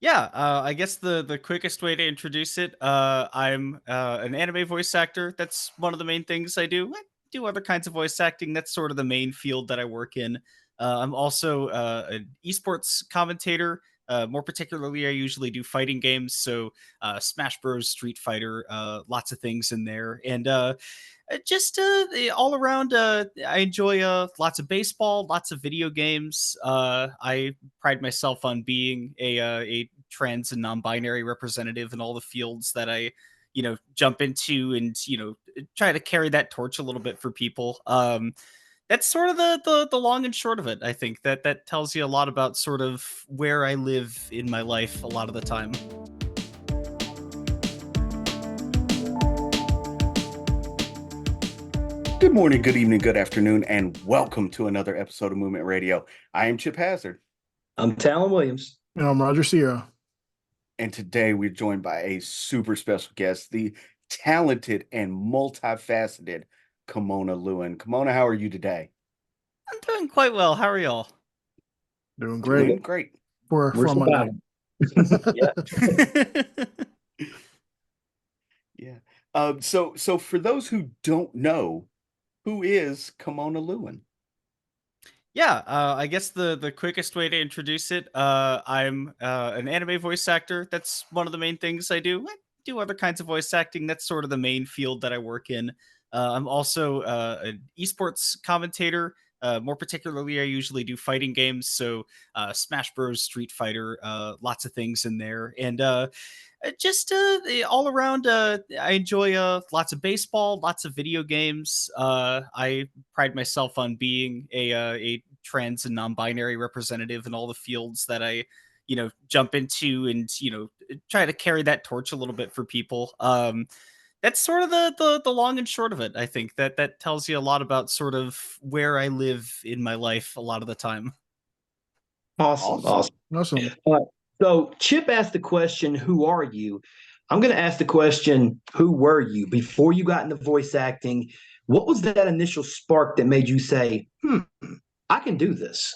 Yeah, I guess the quickest way to introduce it, I'm an anime voice actor. That's one of the main things I do. I do other kinds of voice acting. That's sort of the main field that I work in. I'm also an esports commentator. More particularly, I usually do fighting games. So Smash Bros, Street Fighter, lots of things in there, and just all around. I enjoy lots of baseball, lots of video games. I pride myself on being a trans and non-binary representative in all the fields that I, jump into, and try to carry that torch a little bit for people. That's sort of the long and short of it. I think that tells you a lot about sort of where I live in my life a lot of the time. Good morning, good evening, good afternoon, and welcome to another episode of Movement Radio. I am Chip Hazard, I'm Talon Williams. And I'm Roger Sierra. and today we're joined by a super special guest, the talented and multifaceted Comona Lewin. Comona, how are you today? I'm doing quite well. How are y'all? Doing Doing great great. for We're a Monday. surviving. Yeah. Yeah. So for those who don't know, who is Comona Lewin? Yeah, I guess the quickest way to introduce it, I'm an anime voice actor. That's one of the main things I do. I do other kinds of voice acting. That's sort of the main field that I work in. I'm also an esports commentator. More particularly, I usually do fighting games. So Smash Bros, Street Fighter, lots of things in there, and just all around. I enjoy lots of baseball, lots of video games. I pride myself on being a trans and non-binary representative in all the fields that I, jump into, and try to carry that torch a little bit for people. That's sort of the long and short of it. I think that tells you a lot about sort of where I live in my life a lot of the time. Awesome. Awesome. Awesome. So Chip asked the question, "Who are you?" I'm going to ask the question, "Who were you before you got into voice acting? What was that initial spark that made you say, I can do this?"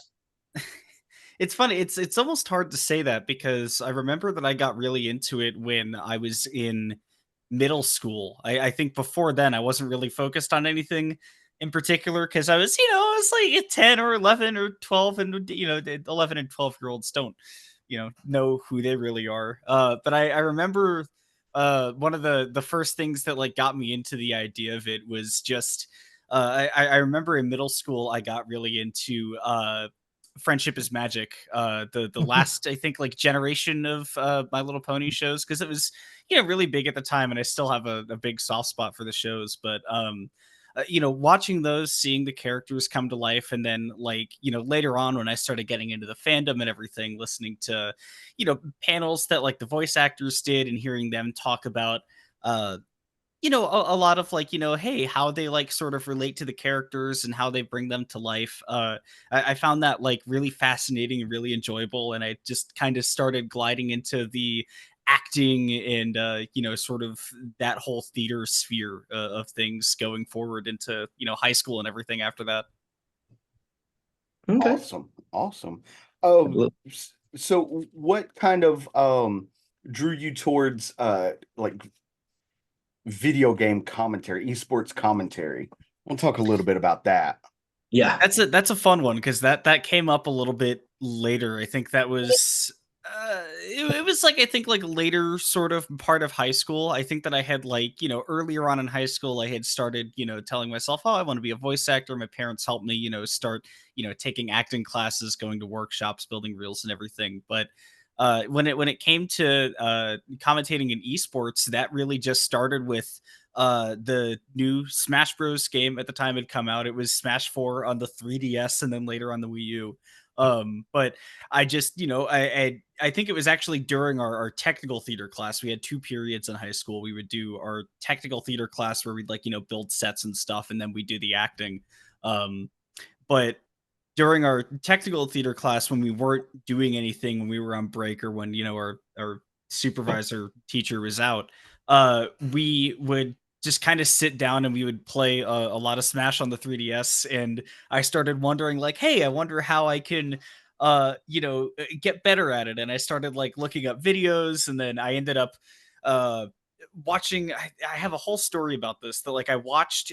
It's funny. It's almost hard to say that because I remember that I got really into it when I was in middle school. I think before then I wasn't really focused on anything in particular because I was like at 10 or 11 or 12, and the 11 and 12-year olds don't, know who they really are. But I remember one of the first things that like got me into the idea of it was just I remember in middle school I got really into Friendship is Magic, the last I think like generation of My Little Pony shows, because it was really big at the time, and I still have a big soft spot for the shows. But watching those, seeing the characters come to life, and then like later on when I started getting into the fandom and everything, listening to panels that like the voice actors did and hearing them talk about uh a lot of like hey, how they like sort of relate to the characters and how they bring them to life. I found that like really fascinating and really enjoyable, and I just kind of started gliding into the acting and sort of that whole theater sphere of things going forward into high school and everything after that. Okay. Awesome. Awesome. So what kind of drew you towards like video game commentary, esports commentary? We'll talk a little bit about that. Yeah. That's a fun one because that came up a little bit later. I think that was it was like I think like later sort of part of high school. I think that I had like, earlier on in high school I had started, telling myself, "Oh, I want to be a voice actor." My parents helped me, start, taking acting classes, going to workshops, building reels and everything. But when it came to commentating in esports, that really just started with the new Smash Bros game. At the time had come out. It was Smash 4 on the 3DS and then later on the Wii U. But I just, I think it was actually during our technical theater class. We had two periods in high school. We would do our technical theater class where we'd like, build sets and stuff, and then we do the acting. But during our technical theater class, when we weren't doing anything, when we were on break, or when our supervisor teacher was out, we would just kind of sit down and we would play a lot of Smash on the 3DS. And I started wondering like, hey, I wonder how I can get better at it. And I started like looking up videos, and then I ended up watching. I have a whole story about this that like I watched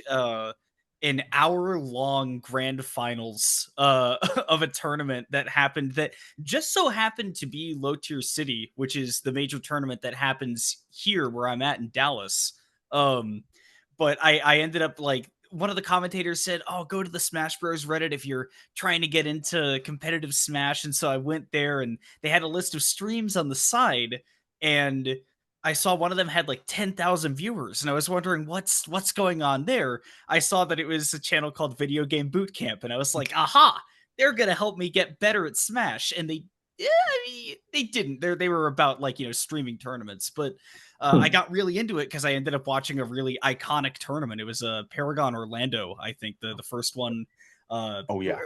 an hour-long grand finals of a tournament that happened that just so happened to be Low Tier City, which is the major tournament that happens here where I'm at in Dallas. But I ended up like one of the commentators said, "Oh, go to the Smash Bros. Reddit if you're trying to get into competitive Smash." And so I went there, and they had a list of streams on the side, and I saw one of them had like 10,000 viewers, and I was wondering what's going on there. I saw that it was a channel called Video Game Boot Camp, and I was like, "Aha! They're gonna help me get better at Smash." And they didn't. They were about like streaming tournaments, but I got really into it because I ended up watching a really iconic tournament. It was Paragon Orlando, I think the first one. Oh yeah,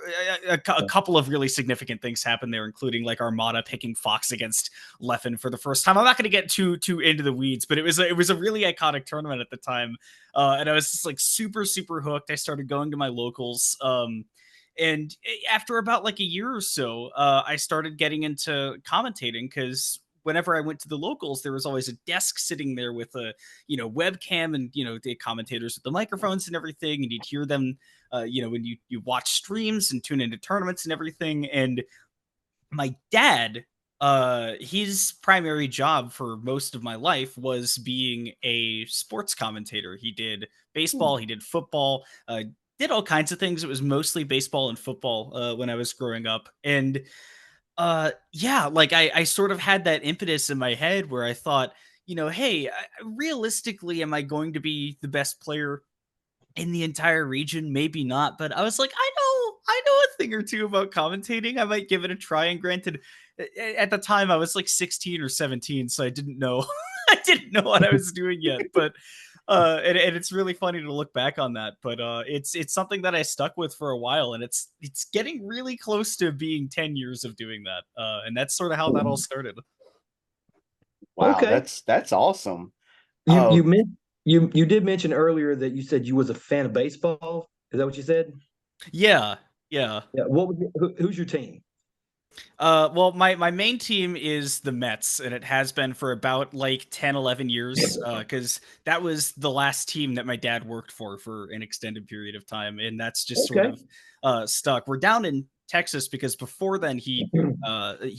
a couple of really significant things happened there, including like Armada picking Fox against Leffen for the first time. I'm not going to get too into the weeds, but it was a really iconic tournament at the time, and I was just like super hooked. I started going to my locals. And after about like a year or so, I started getting into commentating because whenever I went to the locals, there was always a desk sitting there with a webcam and the commentators with the microphones and everything, and you'd hear them when you watch streams and tune into tournaments and everything. And my dad, his primary job for most of my life was being a sports commentator. He did baseball, he did football, did all kinds of things. It was mostly baseball and football when I was growing up. And yeah, like I sort of had that impetus in my head where I thought, hey, realistically, am I going to be the best player in the entire region? Maybe not, but I was like, I know a thing or two about commentating. I might give it a try. And granted, at the time I was like 16 or 17, so I didn't know I didn't know what I was doing yet. But and it's really funny to look back on that. But it's something that I stuck with for a while, and it's getting really close to being 10 years of doing that. And that's sort of how that all started. Wow, Okay. that's awesome. You did mention earlier that you said you was a fan of baseball. Is that what you said? Yeah. Yeah. Who's your team? Well, my main team is the Mets, and it has been for about like 10, 11 years, because that was the last team that my dad worked for an extended period of time, and that's just sort of stuck. We're down in Texas because before then he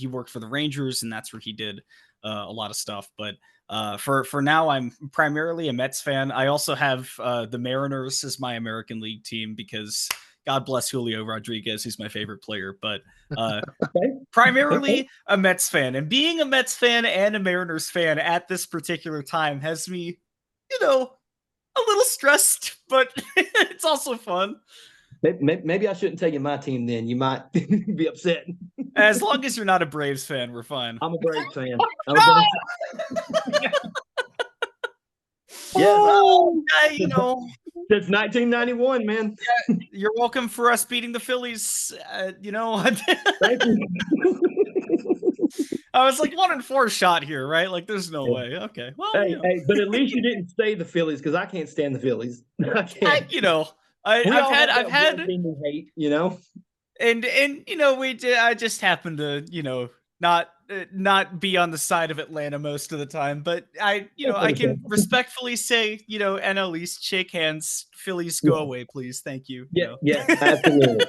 worked for the Rangers, and that's where he did a lot of stuff. But for now, I'm primarily a Mets fan. I also have the Mariners as my American League team because God bless Julio Rodriguez, who's my favorite player. But primarily a Mets fan. And being a Mets fan and a Mariners fan at this particular time has me, a little stressed, but it's also fun. Maybe I shouldn't tell you my team then. You might be upset. As long as you're not a Braves fan, we're fine. I'm a Braves fan. Since 1991, man. Yeah, you're welcome for us beating the Phillies. Thank you. I was like 1-4 shot here, right? Like, there's no way. Okay, well, hey, but at least you didn't say the Phillies because I can't stand the Phillies. I can't. I've had hate, and I just happened to not be on the side of Atlanta most of the time, but I can respectfully say, NL East, shake hands, Phillies, go away, please, thank you. Yeah, absolutely.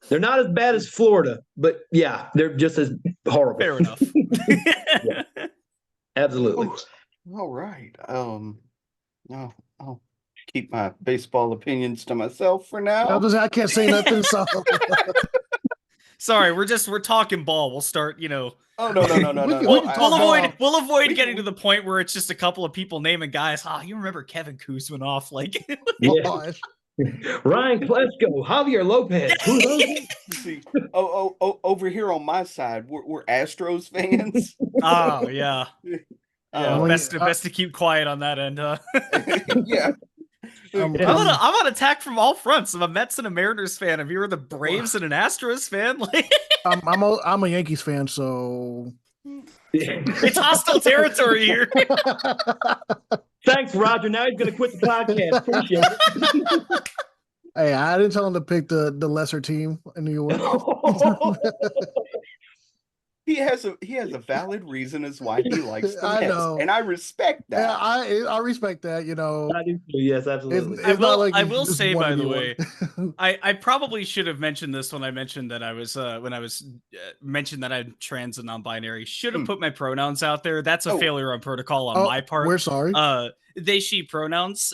They're not as bad as Florida, but yeah, they're just as horrible. Fair enough. Yeah, absolutely. All right. No, I'll keep my baseball opinions to myself for now. I can't say nothing. So. Sorry, we're talking ball. We'll start, Oh no. We'll avoid getting to the point where it's just a couple of people naming guys. You remember Kevin Kuzminoff? Like, yeah. Ryan Klesko, Javier Lopez. See, over here on my side, we're Astros fans. Oh yeah, best to keep quiet on that end, huh? Yeah. I'm on attack from all fronts. I'm a Mets and a Mariners fan. If you're the Braves and an Astros fan, like I'm a Yankees fan, so it's hostile territory here. Thanks, Roger. Now he's going to quit the podcast. Appreciate it. Hey, I didn't tell him to pick the lesser team in New York. He has a valid reason as why he likes the I Mets, know. and I respect Yeah, that. I respect that. You know, I do too. Yes, absolutely. it's not like I you will just say, want by to the be one. way, I probably should have mentioned this when I mentioned that I was mentioned that I'm trans and non-binary. Should have Mm. put my pronouns out there. That's a Oh, failure on protocol on Oh, my part. we're sorry. They she pronouns.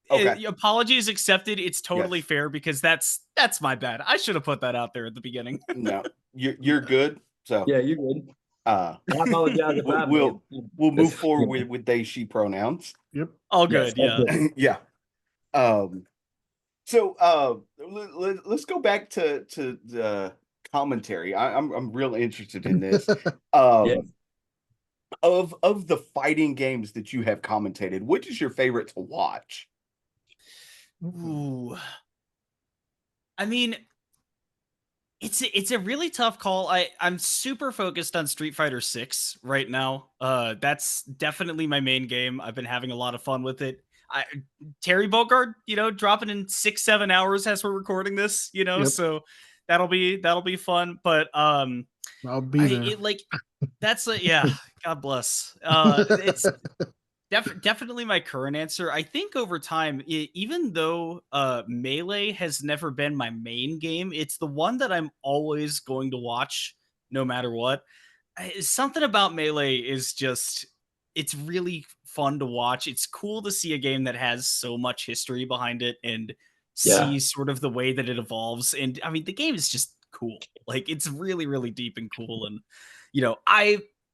okay. Apologies accepted. It's totally Yes. fair because that's my bad. I should have put that out there at the beginning. No, you're good. So Yeah, you're good. uh, I apologize if I may have. we'll move forward with they she pronouns. Yep. All Yes, good. Yeah. Yeah. So let's go back to the commentary. I'm real interested in this. yes. Of the fighting games that you have commentated, which is your favorite to watch? Ooh. I mean, it's a really tough call. I'm super focused on Street Fighter 6 right now. That's definitely my main game. I've been having a lot of fun with it. I Terry Bogard, dropping in 6-7 hours as we're recording this, Yep. so that'll be fun. But I'll be there. That's yeah, God bless. It's definitely my current answer. I think over time, even though Melee has never been my main game, it's the one that I'm always going to watch no matter what. Something about Melee is just it's really fun to watch. It's cool to see a game that has so much history behind it and Yeah. see sort of the way that it evolves. And I mean, the game is just cool. Like it's really, really deep and cool. And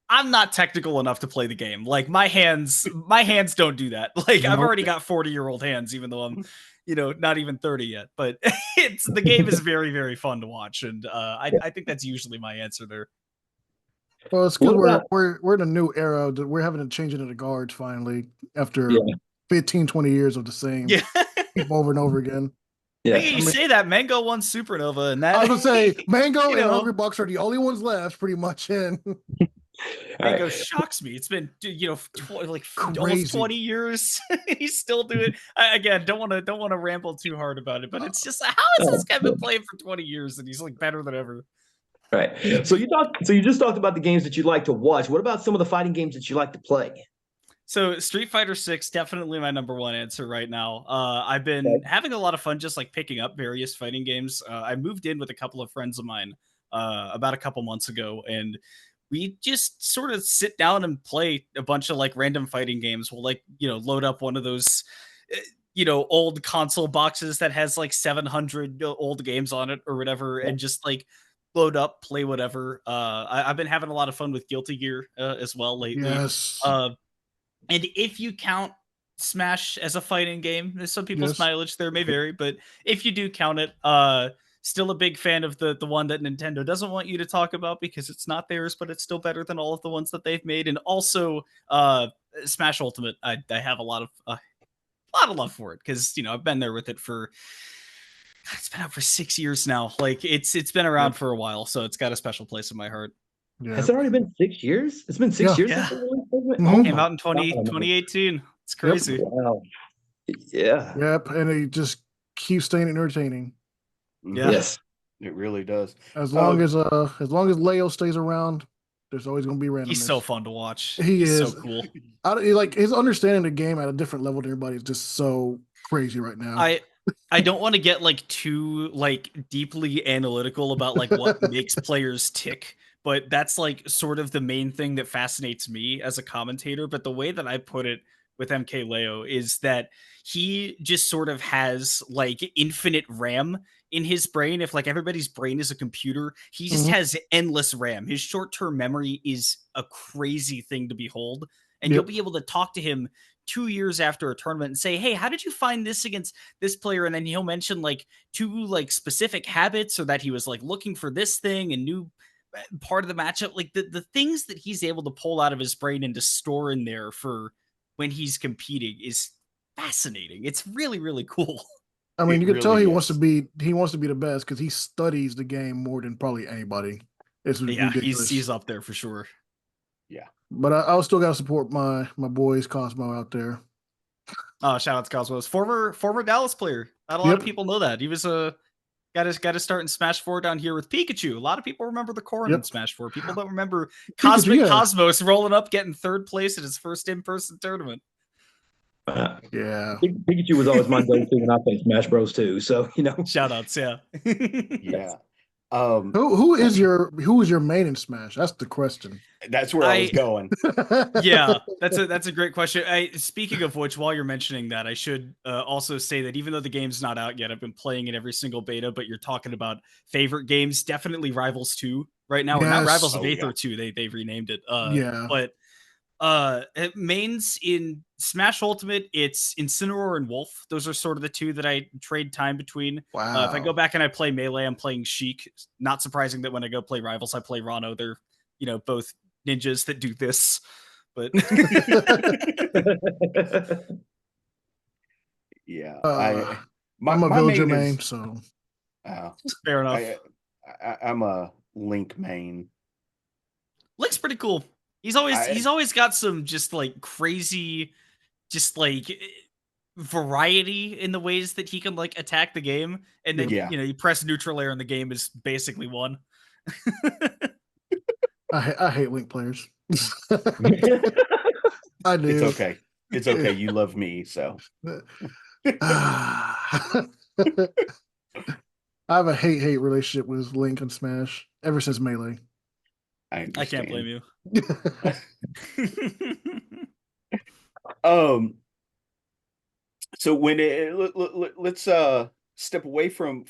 I'm not technical enough to play the game. Like my hands don't do that. Like I've Nope. already got 40-year-old hands, even though I'm, not even 30 yet. But the game is very, very fun to watch. And I think that's usually my answer there. Well, it's What because about we're in a new era. We're having to change into the guards finally after yeah, 15, 20 years of the same Yeah. over and over again. yeah. You say that Mango won Supernova, and that I was gonna say Mango you and know, Hungry Bucks are the only ones left, pretty much. And All Mango right. shocks me. It's been almost crazy. 20 years. He's still doing it. Again, don't want to ramble too hard about it, but it's just how has this guy been playing for 20 years and he's like better than ever? Right. So you just talked about the games that you like to watch. What about some of the fighting games that you like to play? So Street Fighter 6 definitely my number one answer right now. I've been Okay. having a lot of fun just like picking up various fighting games. I moved in with a couple of friends of mine about a couple months ago, and we just sort of sit down and play a bunch of like random fighting games. We'll like load up one of those old console boxes that has like 700 old games on it or whatever, Yeah. and just like load up, play whatever. I've been having a lot of fun with Guilty Gear as well lately. Yes, Uh, and if you count Smash as a fighting game, there's some people's yes, mileage there may vary, but if you do count it, still a big fan of the one that Nintendo doesn't want you to talk about because it's not theirs, but it's still better than all of the ones that they've made. And also, Smash Ultimate, I have a lot of love for it because I've been there with it for it's been out for 6 years now. Like it's been around yep, for a while, so it's got a special place in my heart. Has yep, it already been 6 years? It's been six yeah. years since Yeah, the release of it? Oh Mhm. came my out in God. 2018. It's Yep, crazy. Wow. Yeah. yep, and it just keeps staying entertaining Yeah. Yes. It really does. as Uh, as long as Leo stays around. There's always gonna be He's so randomness. fun to watch. He He's so is. cool. Like his understanding the game at a different level than everybody is just so crazy right now. I don't want to get like too like deeply analytical about like what makes players tick, but that's like sort of the main thing that fascinates me as a commentator. But the way that I put it with MK Leo is that he just sort of has like infinite RAM in his brain. If like everybody's brain is a computer, he just Mhm. has endless RAM. His short-term memory is a crazy thing to behold. And you'll Yep. be able to talk to him 2 years after a tournament and say, "Hey, how did you find this against this player?" And then he'll mention like two like specific habits or that he was like looking for this thing and knew part of the matchup. Like the things that he's able to pull out of his brain and to store in there for when he's competing is fascinating. It's really, really cool. I mean, it you could tell really is. he wants to be the best because he studies the game more than probably anybody. It's Yeah, he's ridiculous. he's up there for sure. Yeah. But I'll still gotta support my boys Cosmo out there. Oh, shout out to Cosmos, former Dallas player. Not a lot of Yep. people know that he was a got to start in Smash 4 down here with Pikachu. A lot of people remember the Corrin in Yep. Smash 4. People don't remember Pikachu, Cosmic yeah. Cosmos rolling up, getting third place at his first in-person tournament. Yeah. Pikachu was always my go-to when I played Smash Bros. Too. So Shout outs, yeah. Yeah. Who is your main in Smash? That's the question. That's where I was going. Yeah, that's a great question. Speaking of which, while you're mentioning that, I should also say that even though the game's not out yet, I've been playing in every single beta. But you're talking about favorite games, definitely Rivals 2 right now, or not Rivals Yes. of Oh, Aether yeah. 2. They've renamed it. Yeah. But mains in Smash Ultimate, it's Incineroar and Wolf. Those are sort of the two that I trade time between. If I go Wow. back and I play Melee, I'm playing Sheik. Not surprising that when I go play Rivals, I play Rano. They're both ninjas that do this. But Yeah. I'm a My villager main main, is so fair enough. I'm a Link main. Link's pretty cool. He's I always got some just like crazy, just like variety in the ways that he can like attack the game, and then Yeah. you press neutral air and the game is basically won. I hate Link players. I It's do. okay. It's okay. You love me, so I have a hate relationship with Link and Smash ever since Melee. I I can't blame understand. you. So when let's step away from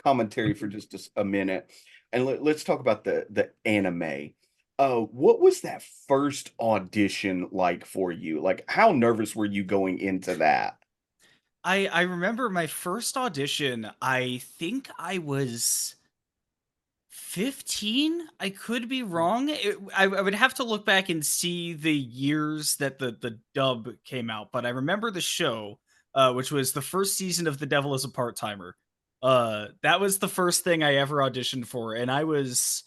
commentary for just a minute, and let's talk about the anime. What was that first audition like for you? Like, how nervous were you going into that? I remember my first audition. I think I was 15. I could be wrong. I would have to look back and see the years that the dub came out, but I remember the show, which was the first season of The Devil is a Part-Timer. That was the first thing I ever auditioned for, and I was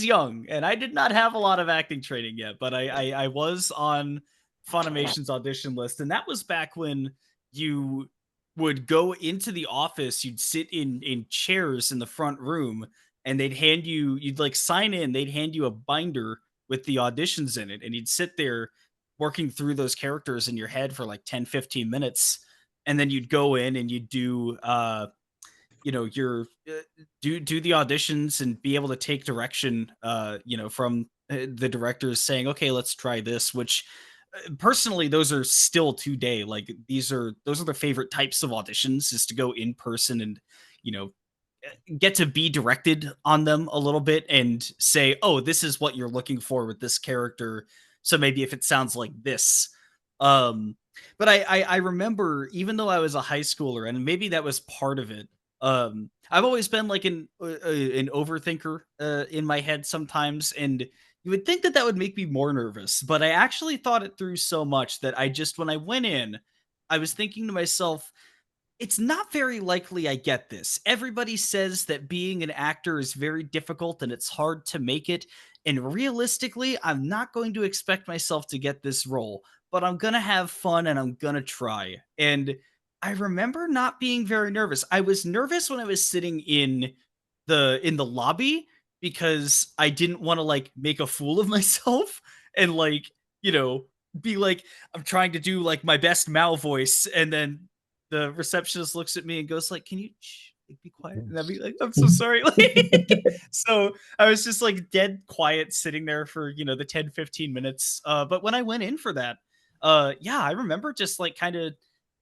young, and I did not have a lot of acting training yet, but I was on Funimation's audition list, and that was back when you would go into the office, you'd sit in chairs in the front room, and you'd like sign in, they'd hand you a binder with the auditions in it, and you'd sit there working through those characters in your head for like 10-15 minutes, and then you'd go in and you'd do your do the auditions and be able to take direction from the directors saying, okay, let's try this, which personally, those are still today, like those are the favorite types of auditions, is to go in person and you know get to be directed on them a little bit and say, oh, this is what you're looking for with this character, so maybe if it sounds like this. um but I remember, even though I was a high schooler, and maybe that was part of it, I've always been like an overthinker in my head sometimes, and you would think that that would make me more nervous, but I actually thought it through so much that when I went in, I was thinking to myself, it's not very likely I get this. Everybody says that being an actor is very difficult and it's hard to make it. And realistically, I'm not going to expect myself to get this role, but I'm going to have fun and I'm going to try. And I remember not being very nervous. I was nervous when I was sitting in the lobby, because I didn't want to like make a fool of myself and like, you know, be like I'm trying to do like my best Mal voice, and then the receptionist looks at me and goes like, "Can you like, be quiet?" And I'd be like, "I'm so sorry." Like, so I was just like dead quiet sitting there for, the 10-15 minutes. But when I went in for that, yeah, I remember just like kind of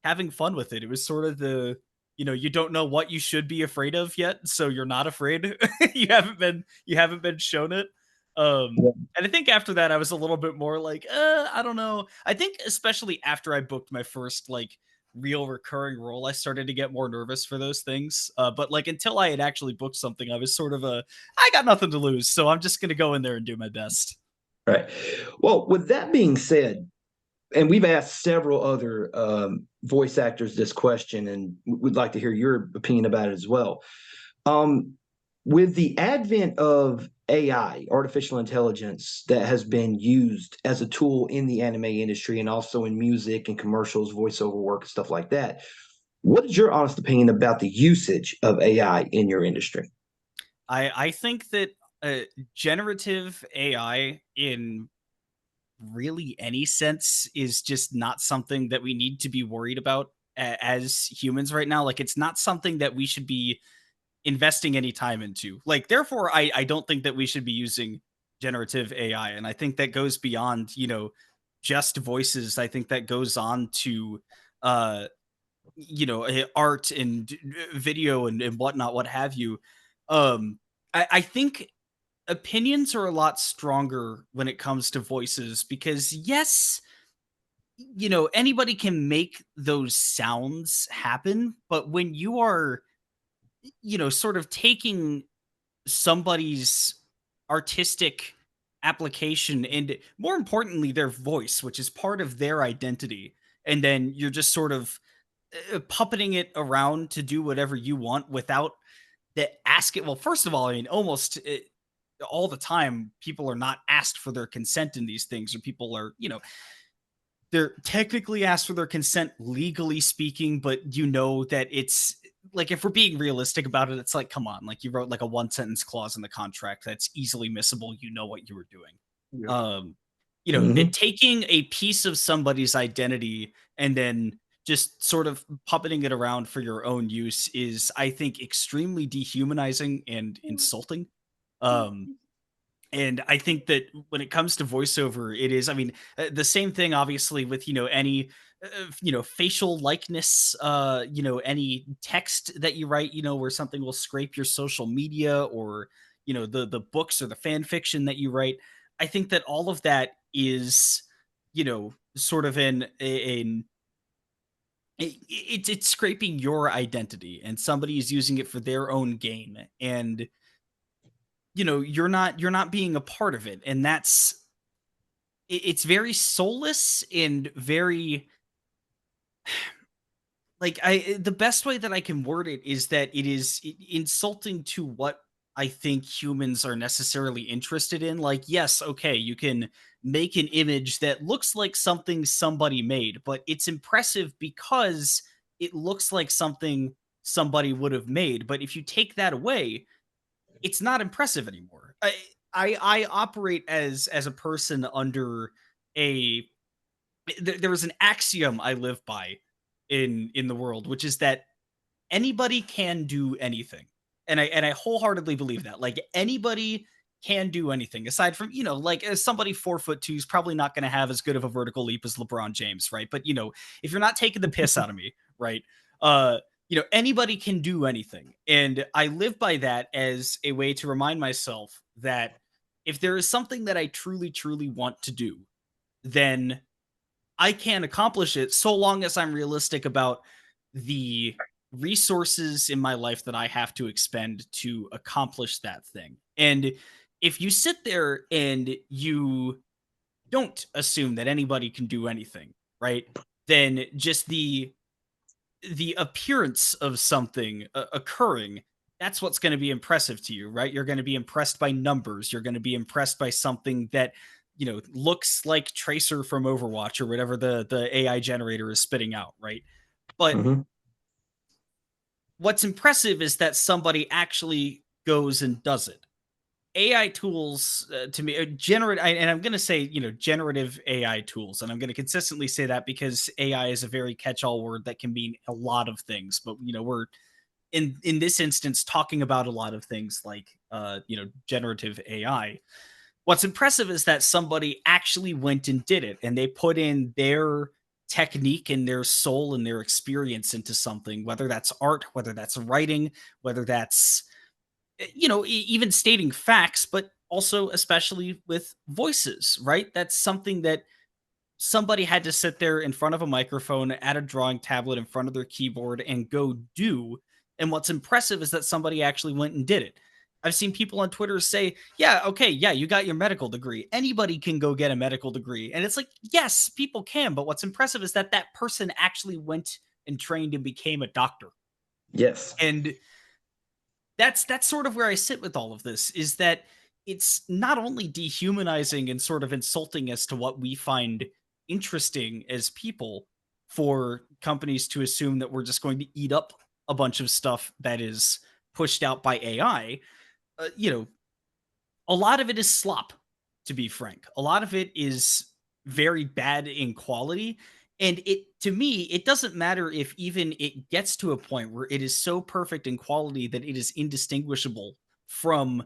having fun with it. It was sort of you don't know what you should be afraid of yet, so you're not afraid. You haven't been shown it. And I think after that I was a little bit more like, I don't know. I think especially after I booked my first like real recurring role, I started to get more nervous for those things. But like until I had actually booked something, I was sort of I got nothing to lose, so I'm just gonna go in there and do my best. Right. Well, with that being said, and we've asked several other voice actors this question, and we'd like to hear your opinion about it as well. Um, with the advent of AI, artificial intelligence, that has been used as a tool in the anime industry and also in music and commercials, voiceover work, and stuff like that, what is your honest opinion about the usage of AI in your industry? I think that generative AI in really any sense is just not something that we need to be worried about as humans right now. Like, it's not something that we should be investing any time into. Like, therefore, I don't think that we should be using generative AI. And I think that goes beyond, just voices. I think that goes on to, uh, art and video and whatnot, what have you. I think opinions are a lot stronger when it comes to voices because, yes, anybody can make those sounds happen. But when you are, sort of taking somebody's artistic application and more importantly their voice, which is part of their identity, and then you're just sort of puppeting it around to do whatever you want without the ask it. Well, first of all, I mean, almost all the time people are not asked for their consent in these things, or people are, they're technically asked for their consent legally speaking, but that it's like, if we're being realistic about it, it's like, come on, like, you wrote like a one sentence clause in the contract that's easily missable. You know what you were doing. Yeah. Mhm. Taking a piece of somebody's identity and then just sort of puppeting it around for your own use is, I think, extremely dehumanizing and insulting. Um, and I think that when it comes to voiceover, it is, I mean, the same thing, obviously, with, any, facial likeness, any text that you write, where something will scrape your social media, or, the books or the fan fiction that you write. I think that all of that is, sort of it's scraping your identity, and somebody is using it for their own gain. And you're not being a part of it, and it's very soulless and very, like, the best way that I can word it is that it is insulting to what I think humans are necessarily interested in. Like, yes, okay, you can make an image that looks like something somebody made, but it's impressive because it looks like something somebody would have made. But if you take that away, it's not impressive anymore. I operate as a person under a there was an axiom I live by in the world, which is that anybody can do anything. And I wholeheartedly believe that. Like, anybody can do anything aside from, like, as somebody 4'2" is probably not going to have as good of a vertical leap as LeBron James, right? But if you're not taking the piss out of me, right? Uh, anybody can do anything. And I live by that as a way to remind myself that if there is something that I truly, truly want to do, then I can accomplish it, so long as I'm realistic about the resources in my life that I have to expend to accomplish that thing. And if you sit there and you don't assume that anybody can do anything, right? Then just the appearance of something occurring, that's what's going to be impressive to you, right? You're going to be impressed by numbers. You're going to be impressed by something that, looks like Tracer from Overwatch or whatever the AI generator is spitting out, right? But Mhm. what's impressive is that somebody actually goes and does it. AI tools, to me, and I'm going to say, generative AI tools, and I'm going to consistently say that because AI is a very catch-all word that can mean a lot of things. But we're in this instance talking about a lot of things like, generative AI. What's impressive is that somebody actually went and did it, and they put in their technique and their soul and their experience into something, whether that's art, whether that's writing, whether that's, even stating facts, but also especially with voices, right? That's something that somebody had to sit there in front of a microphone at a drawing tablet in front of their keyboard and go do. And what's impressive is that somebody actually went and did it. I've seen people on Twitter say, yeah, okay, yeah, you got your medical degree. Anybody can go get a medical degree. And it's like, yes, people can. But what's impressive is that that person actually went and trained and became a doctor. Yes. And that's sort of where I sit with all of this, is that it's not only dehumanizing and sort of insulting as to what we find interesting as people for companies to assume that we're just going to eat up a bunch of stuff that is pushed out by AI. You know, a lot of it is slop, to be frank. A lot of it is very bad in quality. And to me, it doesn't matter if even it gets to a point where it is so perfect in quality that it is indistinguishable from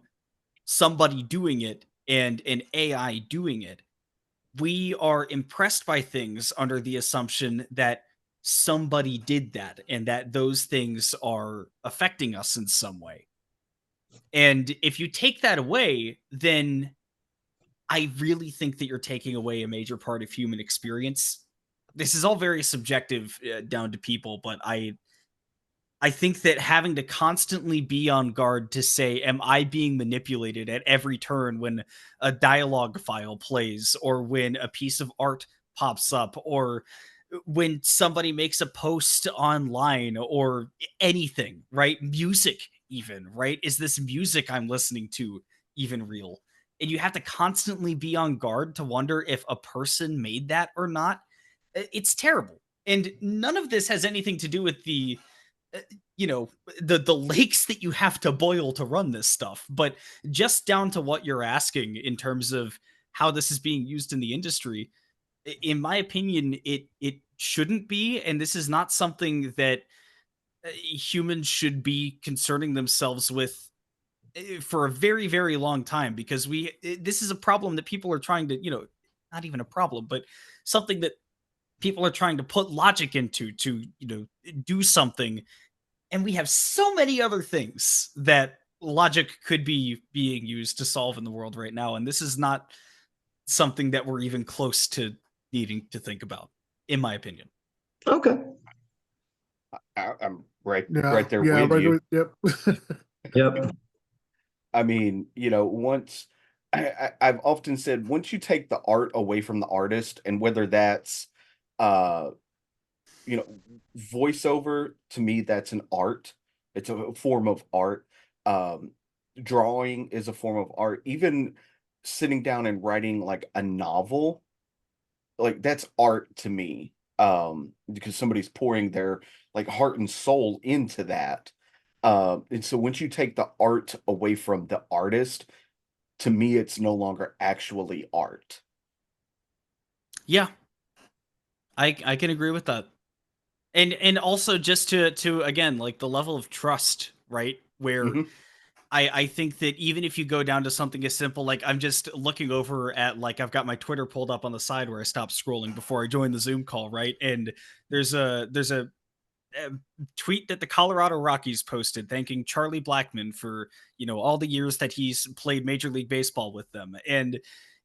somebody doing it and an AI doing it. We are impressed by things under the assumption that somebody did that and that those things are affecting us in some way. And if you take that away, then I really think that you're taking away a major part of human experience. This is all very subjective, down to people, but I think that having to constantly be on guard to say, am I being manipulated at every turn when a dialogue file plays or when a piece of art pops up or when somebody makes a post online or anything, right? Music, even, right? Is this music I'm listening to even real? And you have to constantly be on guard to wonder if a person made that or not. It's terrible. And none of this has anything to do with uh, the lakes that you have to boil to run this stuff, but just down to what you're asking in terms of how this is being used in the industry. In my opinion, it shouldn't be, and this is not something that humans should be concerning themselves with for a very, very long time, because this is a problem that people are trying to, not even a problem, but something that people are trying to put logic into to, do something. And we have so many other things that logic could be being used to solve in the world right now. And this is not something that we're even close to needing to think about, in my opinion. Okay. I'm right Yeah, there yeah, with you. yep. Yep. I mean, once I've often said, once you take the art away from the artist, and whether that's uh you know voiceover, to me that's an art. It's a form of art. Um Drawing is a form of art. Even sitting down and writing like a novel, like that's art to me. Because somebody's pouring their like heart and soul into that. And so once you take the art away from the artist, to me it's no longer actually art. Yeah, I can agree with that. And also just to again, like the level of trust, right? Where Hmm. I think that even if you go down to something as simple, like I'm just looking over at, like, I've got my Twitter pulled up on the side where I stopped scrolling before I joined the Zoom call, right? And there's a tweet that the Colorado Rockies posted thanking Charlie Blackmon for, all the years that he's played Major League Baseball with them. And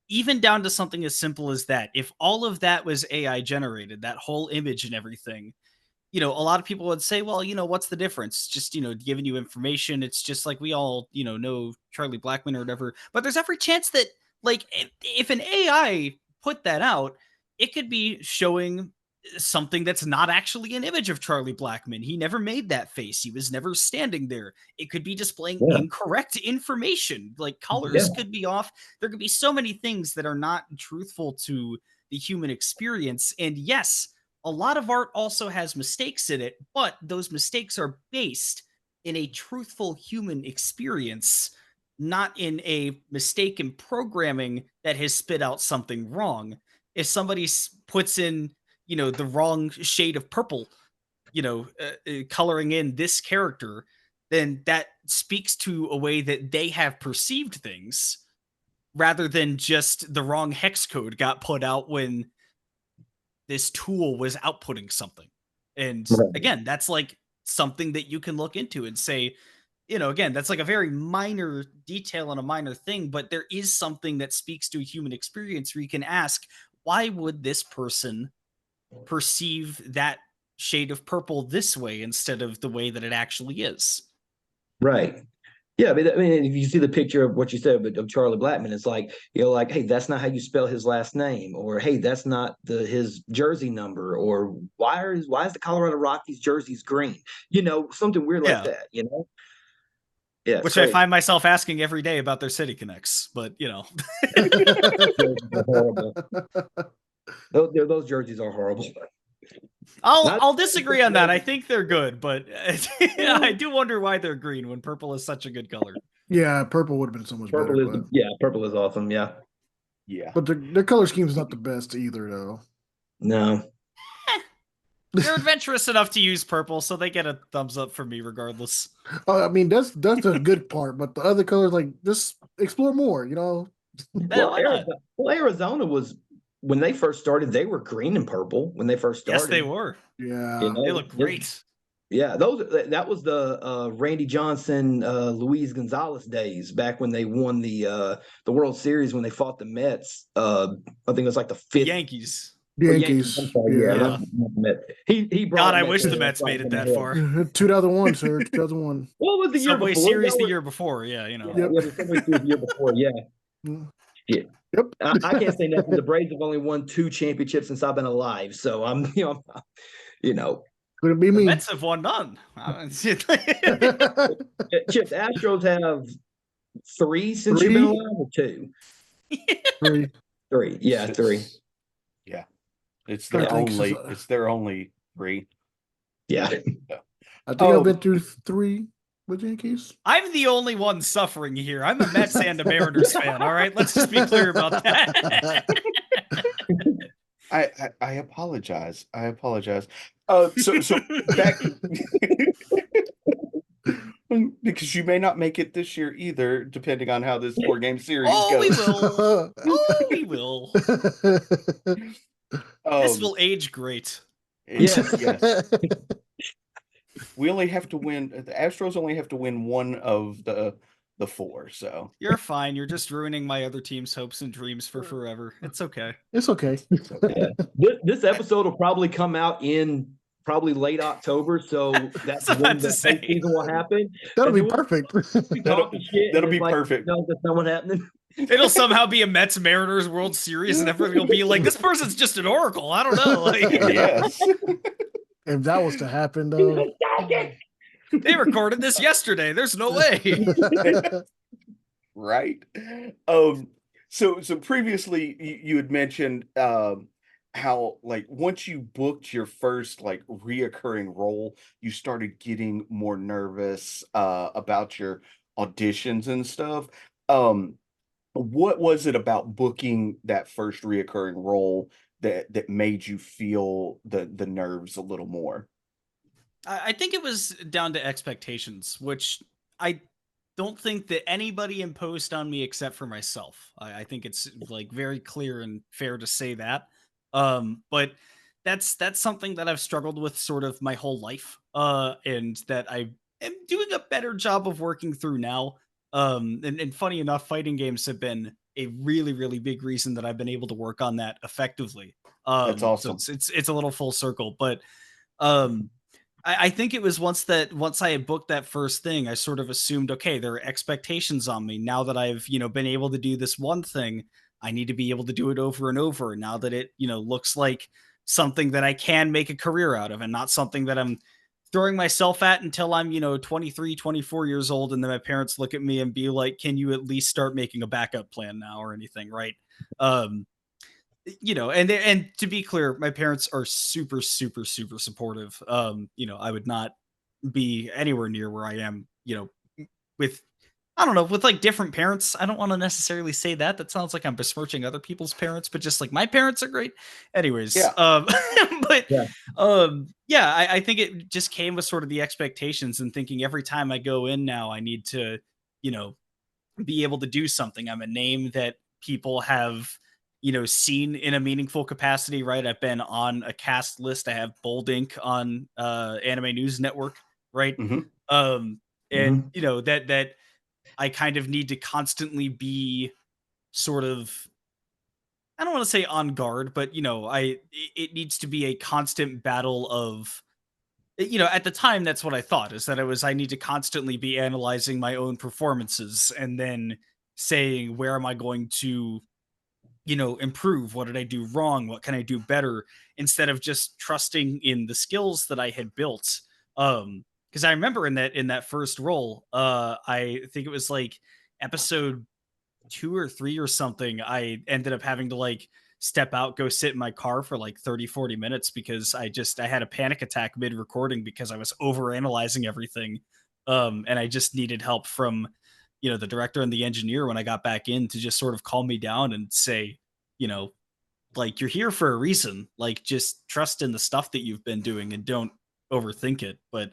even down to something as simple as that, if all of that was AI generated, that whole image and everything, a lot of people would say, well, what's the difference? Just, giving you information. It's just like we all, know Charlie Blackmon or whatever. But there's every chance that, like, if an AI put that out, it could be showing something that's not actually an image of Charlie Blackmon. He never made that face. He was never standing there. It could be displaying Yeah. incorrect information. Like Yeah. colors could be off. There could be so many things that are not truthful to the human experience. And yes, a lot of art also has mistakes in it, but those mistakes are based in a truthful human experience, not in a mistake in programming that has spit out something wrong. If somebody puts in, the wrong shade of purple, coloring in this character, then that speaks to a way that they have perceived things rather than just the wrong hex code got put out when this tool was outputting something. And Right. again, that's like something that you can look into and say, again, that's like a very minor detail and a minor thing, but there is something that speaks to a human experience where you can ask, why would this person perceive that shade of purple this way instead of the way that it actually is? Right. Yeah, I mean, if you see the picture of what you said of Charlie Blackmon, it's like, like, hey, that's not how you spell his last name, or hey, that's not his jersey number, or why is the Colorado Rockies jerseys green? Something weird like Yeah. that. Yeah, Which I find myself asking every day about their City Connects, but you know. horrible. Those jerseys are horrible. I'll disagree on that. I think they're good, but I do wonder why they're green when purple is such a good color. Yeah, purple would have been so much better. Purple is awesome. Yeah. But their color scheme is not the best either, though. No. They're adventurous enough to use purple, so they get a thumbs up from me regardless. I mean, that's a good part, but the other colors, like, just explore more, you know? Arizona was, when they first started, they were green and purple when they first started. Yes, they were. Yeah. You know, they look great. Yeah, that was the Randy Johnson, Luis Gonzalez days back when they won the World Series when they fought the Mets. I think it was like the fifth Yankees. The Yankees. Yeah. He brought. God, I wish the Mets made it that far. 2001, sir. 2001. What was the year Subway before? Series the year before? Yeah, you know. Yeah, the Subway Series the year before. Yeah. Yeah. Yep. I can't say nothing. The Braves have only won 2 championships since I've been alive, so I'm. Could it be me? The Mets have won none. Chip, Astros have 3 since you've been alive, or 2? 3. Yeah, 3. Yeah. It's their only 3. Yeah. I think I've been through 3 with Yankees. I'm the only one suffering here. I'm a Mets and a Mariners fan. All right, let's just be clear about that. I apologize. So back because you may not make it this year either, depending on how this 4-game series goes. We will. This will age great. Yes. We only have to win. The Astros only have to win one of the 4. So you're fine. You're just ruining my other team's hopes and dreams for forever. It's okay. It's okay. Yeah. This episode will probably come out in late October, so that's when the season will happen. That'll be perfect. That'll be perfect. No, that's not what happening. It'll somehow be a Mets Mariners World Series, and everybody will be like, "This person's just an oracle." I don't know. Yes. If that was to happen, though, they recorded this yesterday. There's no way. Right. So previously you had mentioned how, like, once you booked your first like reoccurring role, you started getting more nervous about your auditions and stuff. What was it about booking that first reoccurring role that made you feel the nerves a little more? I think it was down to expectations, which I don't think that anybody imposed on me except for myself. I think it's like very clear and fair to say that. But that's something that I've struggled with sort of my whole life, and that I am doing a better job of working through now. And funny enough, fighting games have been a really, really big reason that I've been able to work on that effectively. That's awesome. So it's a little full circle, but I think it was once I had booked that first thing, I sort of assumed, okay, there are expectations on me now that I've, been able to do this one thing. I need to be able to do it over and over. Now that it, looks like something that I can make a career out of, and not something that I'm throwing myself at until I'm, 23, 24 years old. And then my parents look at me and be like, can you at least start making a backup plan now or anything? Right. And to be clear, my parents are super, super, super supportive. I would not be anywhere near where I am, with, I don't know, with like different parents. I don't want to necessarily say that. That sounds like I'm besmirching other people's parents, but just like my parents are great. Anyways, yeah. I think it just came with sort of the expectations and thinking every time I go in now, I need to, be able to do something. I'm a name that people have, seen in a meaningful capacity, right? I've been on a cast list. I have Bold Ink on Anime News Network, right? Mm-hmm. And that I kind of need to constantly be sort of, I don't want to say on guard, but it needs to be a constant battle of, at the time, that's what I thought, is that I need to constantly be analyzing my own performances and then saying, where am I going to, improve? What did I do wrong? What can I do better? Instead of just trusting in the skills that I had built. Because because I remember in that first role, I think it was like episode 2 or 3 or something, I ended up having to like step out, go sit in my car for like 30, 40 minutes because I had a panic attack mid recording because I was over analyzing everything. And I just needed help from, the director and the engineer when I got back in to just sort of calm me down and say, you know, like you're here for a reason. Like just trust in the stuff that you've been doing and don't overthink it. But,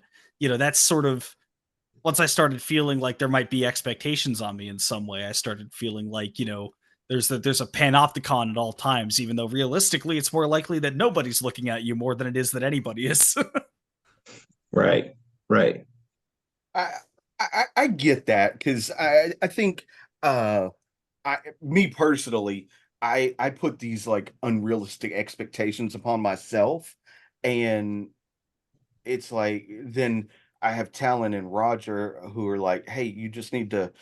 that's sort of once I started feeling like there might be expectations on me in some way, I started feeling like, there's a panopticon at all times, even though realistically it's more likely that nobody's looking at you more than it is that anybody is. Right. Right. I I get that because I think me personally, I put these like unrealistic expectations upon myself, and it's like then I have Talon and Roger who are like, hey, you just need to,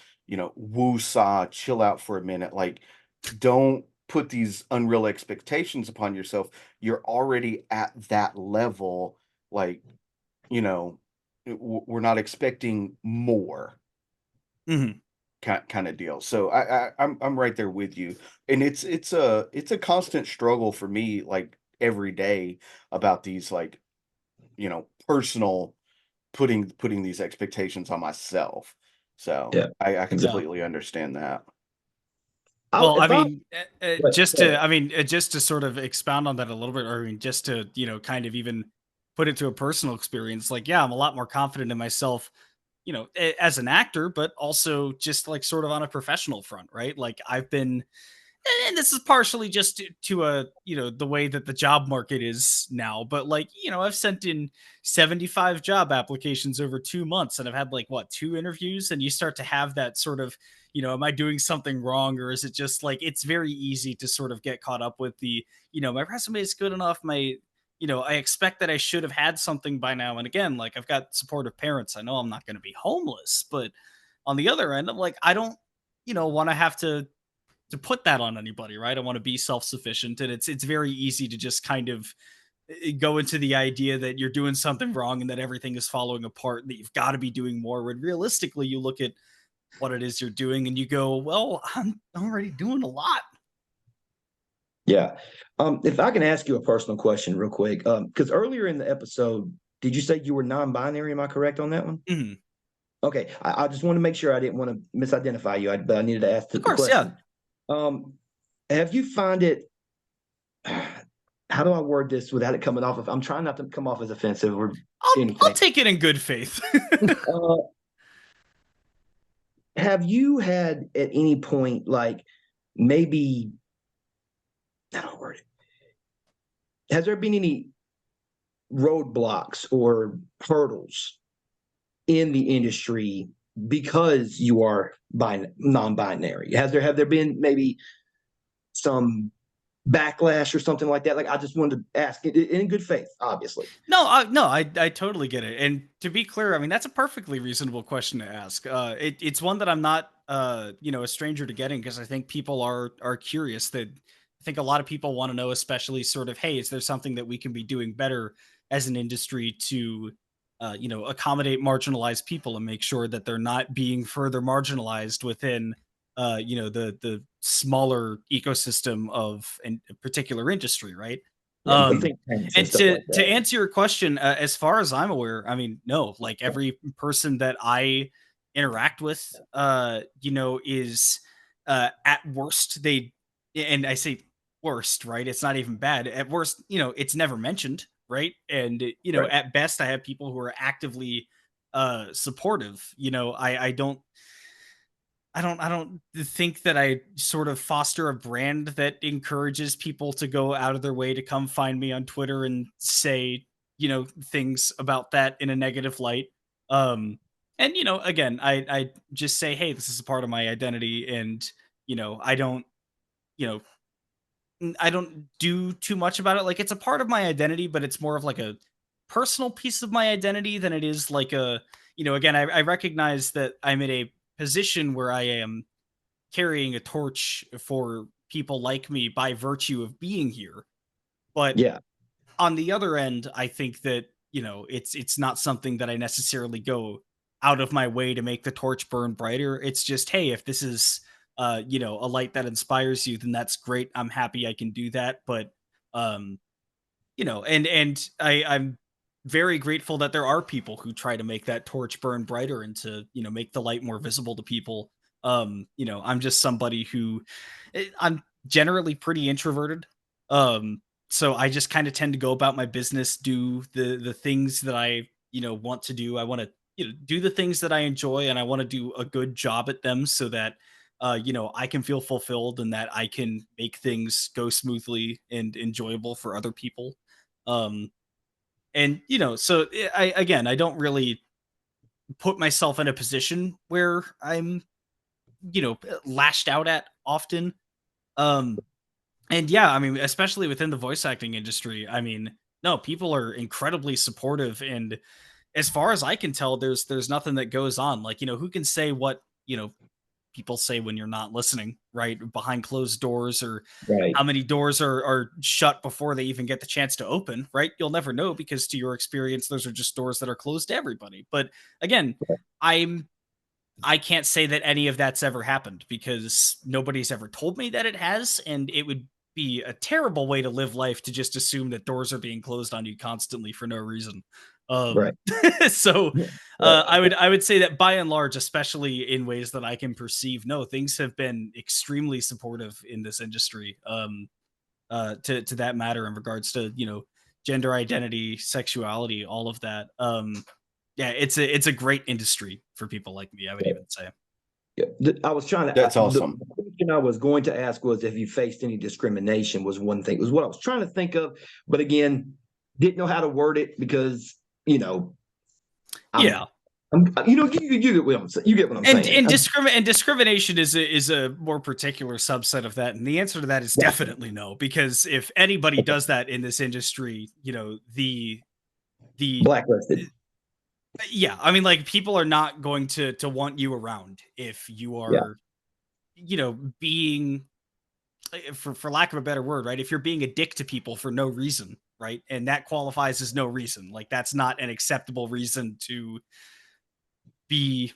woo saw, chill out for a minute. Like, don't put these unreal expectations upon yourself. You're already at that level. Like, you know, we're not expecting more Mhm. kind of deal. So I'm right there with you. And it's a constant struggle for me, like every day about these like, personal putting these expectations on myself. So Yeah. I Yeah. completely understand that. I, Well, I if I, mean, but, just to sort of expound on that a little bit, or I mean, just to, kind of even put it to a personal experience, like, yeah, I'm a lot more confident in myself, as an actor, but also just like sort of on a professional front, right? Like I've been and this is partially just to a the way that the job market is now, but like I've sent in 75 job applications over 2 months and I've had like what 2 interviews, and you start to have that sort of am I doing something wrong, or is it just like it's very easy to sort of get caught up with the my resume is good enough, my I expect that I should have had something by now. And again, like I've got supportive parents, I know I'm not going to be homeless, but on the other end, I'm like I don't want to have to put that on anybody, right? I want to be self-sufficient, and it's very easy to just kind of go into the idea that you're doing something wrong and that everything is falling apart and that you've got to be doing more. When realistically, you look at what it is you're doing and you go, "Well, I'm already doing a lot." yeah. If I can ask you a personal question real quick, because earlier in the episode, did you say you were non-binary? Am I correct on that one? Mhm. Okay. I just want to make sure I didn't want to misidentify you, but I needed to ask Of the course, yeah. question. Have you find it? How do I word this without it coming off of? I'm trying not to come off as offensive or I'll anything. take it in good faith. Uh, have you had at any point like maybe I don't word it? Has there been any roadblocks or hurdles in the industry because you are non-binary? Have there been maybe some backlash or something like that? Like I just wanted to ask it in good faith, obviously. No, I totally get it. And to be clear, I mean that's a perfectly reasonable question to ask. It's one that I'm not, a stranger to getting, because I think people are curious. That I think a lot of people want to know, especially sort of, hey, is there something that we can be doing better as an industry to, accommodate marginalized people and make sure that they're not being further marginalized within, the smaller ecosystem of a particular industry, right? Yeah, the Um, think tanks and and stuff like to that. answer your question, as far as I'm aware, I mean, no, like every person that I interact with, is at worst and I say worst, right? It's not even bad. At worst, it's never mentioned, right? And Right. at best, I have people who are actively supportive. I don't think that I sort of foster a brand that encourages people to go out of their way to come find me on Twitter and say, things about that in a negative light. And again, I just say, hey, this is a part of my identity, and I don't, you know, I don't do too much about it. Like it's a part of my identity, but it's more of like a personal piece of my identity than it is like a, again, I recognize that I'm in a position where I am carrying a torch for people like me by virtue of being here. But Yeah. on the other end, I think that it's not something that I necessarily go out of my way to make the torch burn brighter. It's just, hey, if this is a light that inspires you, then that's great. I'm happy I can do that. But um, I'm very grateful that there are people who try to make that torch burn brighter and to, make the light more visible to people. I'm just somebody who I'm generally pretty introverted. So I just kind of tend to go about my business, do the things that I, want to do. I want to, do the things that I enjoy, and I want to do a good job at them so that I can feel fulfilled and that I can make things go smoothly and enjoyable for other people. Um, so I don't really put myself in a position where I'm, lashed out at often. Um, and yeah, I mean, especially within the voice acting industry, I mean, no, people are incredibly supportive, and as far as I can tell, there's nothing that goes on. Like, who can say what, people say when you're not listening, right? Behind closed doors, or Right. how many doors are shut before they even get the chance to open, right? You'll never know, because to your experience, those are just doors that are closed to everybody. But again, I'm I can't say that any of that's ever happened, because nobody's ever told me that it has, and it would be a terrible way to live life to just assume that doors are being closed on you constantly for no reason. Right. So Yeah. Right. I would say that by and large, especially in ways that I can perceive, no, things have been extremely supportive in this industry. To that matter, in regards to, gender identity, sexuality, all of that. Yeah, it's a great industry for people like me, I would even say. Yeah. I was trying to. That's The awesome. question I was going to ask was if you faced any discrimination. Was one thing. Was what I was trying to think of, but again, didn't know how to word it because I'm. Yeah. You get what I'm saying. You get what I'm And saying. discrimination is a more particular subset of that, and the answer to that is Yeah. definitely no. Because if anybody does that in this industry, the Blacklisted. yeah, I mean, like, people are not going to want you around if you Yeah. are, being, for lack of a better word, right? If you're being a dick to people for no reason, right? And that qualifies as no reason. Like, that's not an acceptable reason to be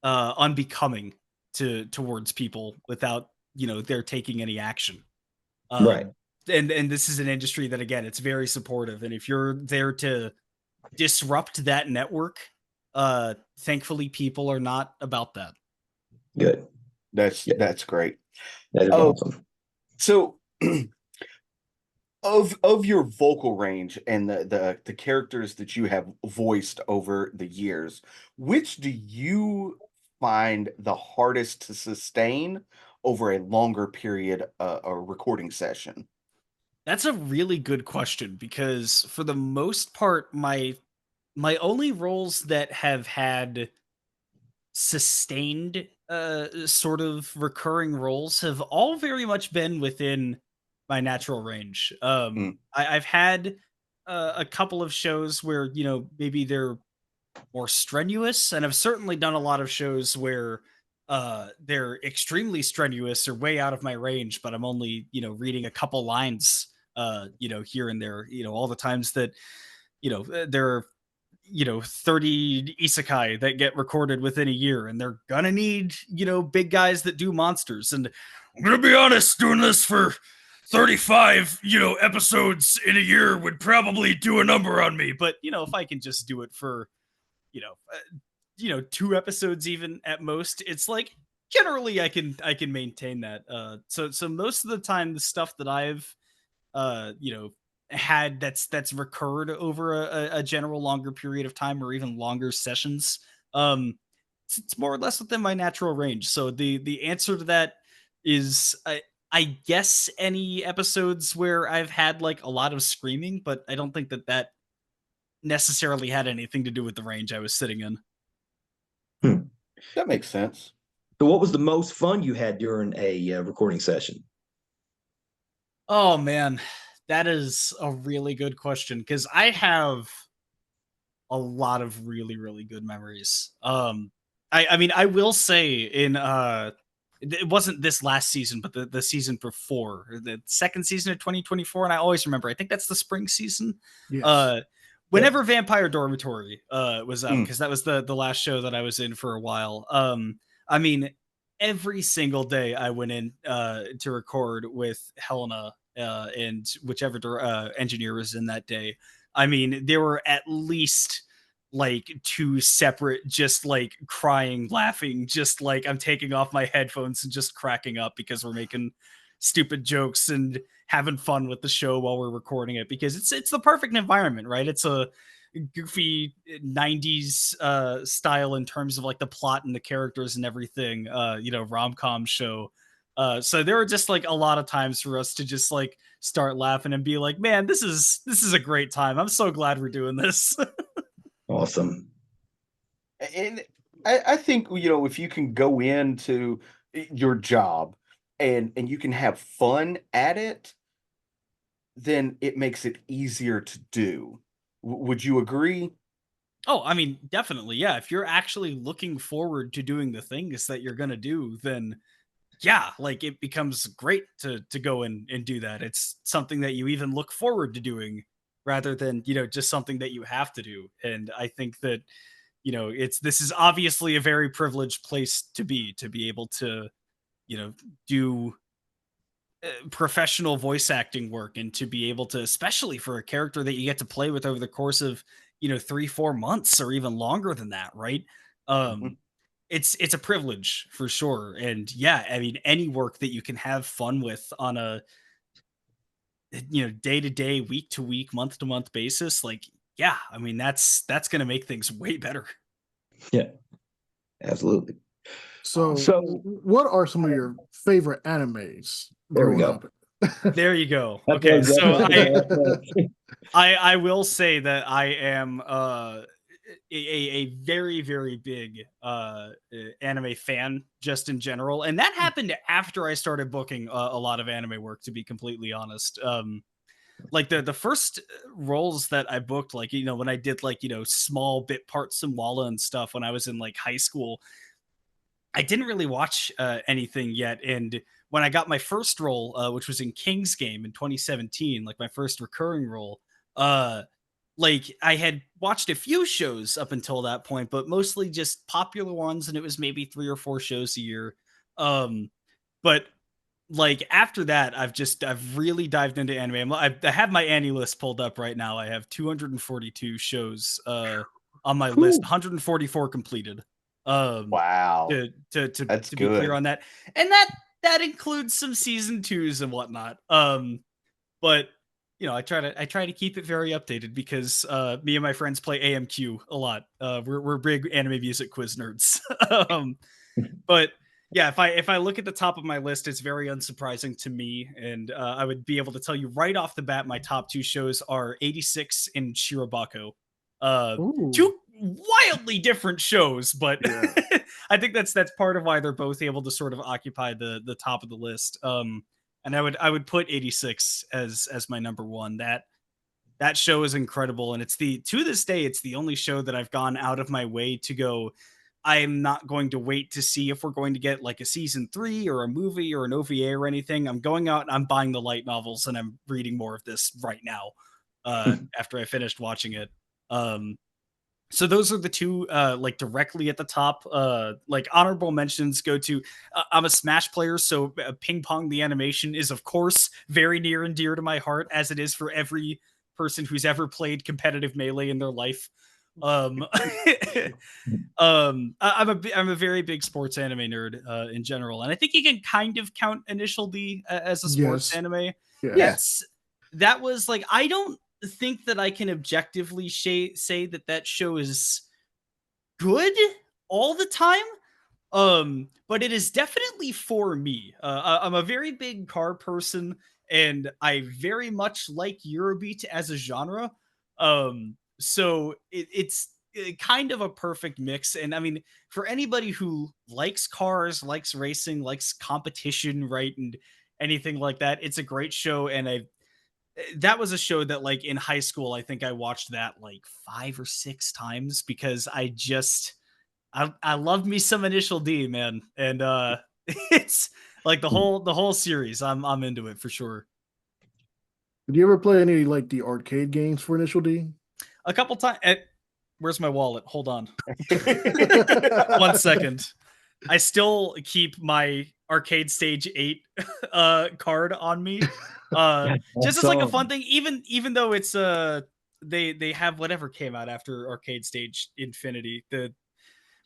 unbecoming towards people without, they're taking any action. Right. Um and this is an industry that, again, it's very supportive, and if you're there to disrupt that network, thankfully people are not about that. Good. That's Yeah. that's great. That is Oh, awesome. so of your vocal range and the characters that you have voiced over the years, which do you find the hardest to sustain over a longer period, a recording session? That's a really good question, because for the most part, my only roles that have had sustained sort of recurring roles have all very much been within my natural range. Mm, I've had a couple of shows where, maybe they're more strenuous, and I've certainly done a lot of shows where they're extremely strenuous or way out of my range, but I'm only, reading a couple lines here and there. All the times that, there are, 30 isekai that get recorded within a year, and they're gonna need, big guys that do monsters. And I'm gonna be honest, doing this for 35, episodes in a year would probably do a number on me. But, if I can just do it for, you know, uh, 2 episodes even at most, it's like, generally I can maintain that. So most of the time, the stuff that I've had that's recurred over a general longer period of time, or even longer sessions, um it's more or less within my natural range. So the answer to that is, I guess, any episodes where I've had, like, a lot of screaming, but I don't think that necessarily had anything to do with the range I was sitting in. Hmm. that makes sense. So, what was the most fun you had during a recording session? Oh man, that is a really good question, because I have a lot of really, really good memories. I mean, I will say, it wasn't this last season, but the season before, or the second season of 2024, and I always remember, I think that's the spring season. Yes. Uh whenever Vampire Dormitory was out, Mm. because that was the last show that I was in for a while. I mean, every single day I went in to record with Helena and whichever engineer was in that day. I mean, there were at least like two separate, just like crying, laughing, just like I'm taking off my headphones and just cracking up because we're making stupid jokes and having fun with the show while we're recording it, because it's the perfect environment, right? It's a goofy 90s style in terms of like the plot and the characters and everything, rom-com show. So there were just like a lot of times for us to just like start laughing and be like, man, this is a great time. I'm so glad we're doing this. Awesome. And I think, if you can go into your job and you can have fun at it, then it makes it easier to do. Would you agree? Oh, I mean, definitely. Yeah. If you're actually looking forward to doing the things that you're going to do, then yeah, like it becomes great to go and do that. It's something that you even look forward to doing rather than, just something that you have to do. And I think that, this is obviously a very privileged place to be able to, do professional voice acting work, and to be able to, especially for a character that you get to play with over the course of 3-4 months or even longer than that, right? Mhm. Um it's a privilege for sure. And yeah, I mean, any work that you can have fun with on a day to day, week to week, month to month basis, like, yeah, I mean, that's going to make things way better. Yeah, absolutely. So, So what are some of your favorite animes there we growing go. up? There you go. That's Okay, so what I will say that I am a very very big anime fan just in general, and that happened after I started booking a lot of anime work, to be completely honest. Like the first roles that I booked, like, when I did like, small bit parts in Walla and stuff when I was in like high school, I didn't really watch anything yet. And when I got my first role, which was in King's Game in 2017, like my first recurring role, uh, like I had watched a few shows up until that point, but mostly just popular ones, and it was maybe 3 or 4 shows a year. Um, but like after that, I've really dived into anime. I have my Annie list pulled up right now. I have 242 shows on my list, Whew. 144 completed. Um, Wow, to that's be clear good. on that, and that includes some season twos and whatnot. But I try to keep it very updated, because me and my friends play AMQ a lot. We're big anime music quiz nerds. um, but yeah, if I look at the top of my list, it's very unsurprising to me, and I would be able to tell you right off the bat my top two shows are 86 and Shirobako. Ooh, Two wildly different shows, but yeah. I think that's part of why they're both able to sort of occupy the top of the list. And I would put 86 as my number one. That show is incredible, and it's the to this day it's the only show that I've gone out of my way to go, I am not going to wait to see if we're going to get like a season 3 or a movie or an OVA or anything. I'm going out and I'm buying the light novels, and I'm reading more of this right now after I finished watching it. Um so those are the two like directly at the top. Like honorable mentions go to, I'm a Smash player, so Ping Pong the animation is of course very near and dear to my heart, as it is for every person who's ever played competitive Melee in their life. um I'm a very big sports anime nerd in general, and I think you can kind of count Initial D as a sports Yes. anime. Yeah. Yes. That was like, I don't think that I can objectively say that show is good all the time. But it is definitely for me. I'm a very big car person, and I very much like Eurobeat as a genre. So it's kind of a perfect mix. And I mean, for anybody who likes cars, likes racing, likes competition, right, and anything like that, it's a great show. And that was a show that, like, in high school, I think I watched that like 5 or 6 times, because I love me some Initial D, man. And it's like the whole series. I'm into it for sure. Did you ever play any like the arcade games for Initial D? a couple times. Where's my wallet? Hold on. 1 second. I still keep my Arcade Stage 8 card on me. Just as like a fun thing, even though it's they have whatever came out after Arcade Stage Infinity,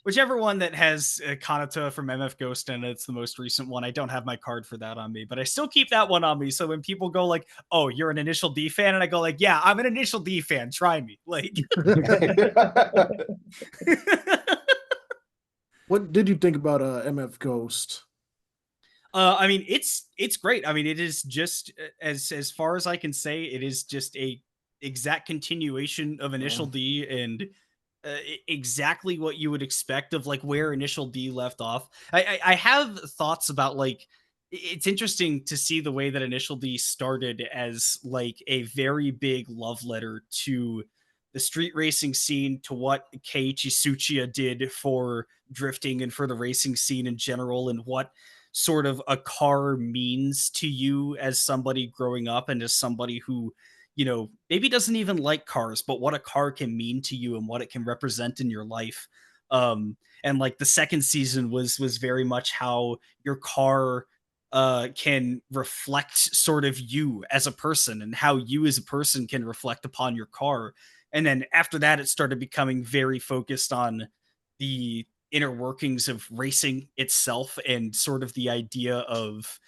whichever one that has Kanata from MF Ghost, and it's the most recent one. I don't have my card for that on me, but I still keep that one on me. So when people go like, "Oh, you're an Initial D fan," and I go like, "Yeah, I'm an Initial D fan. Try me." Like, What did you think about MF Ghost? I mean, it's great. I mean, it is just as far as I can say, it is just a exact continuation of Initial D, and exactly what you would expect of like where Initial D left off. I have thoughts about like it's interesting to see the way that Initial D started as like a very big love letter to the street racing scene, to what Keiichi Tsuchiya did for drifting and for the racing scene in general, and what sort of a car means to you as somebody growing up and as somebody who, maybe doesn't even like cars, but what a car can mean to you and what it can represent in your life. And like the second season was very much how your car can reflect sort of you as a person, and how you as a person can reflect upon your car. And then after that, it started becoming very focused on the inner workings of racing itself, and sort of the idea of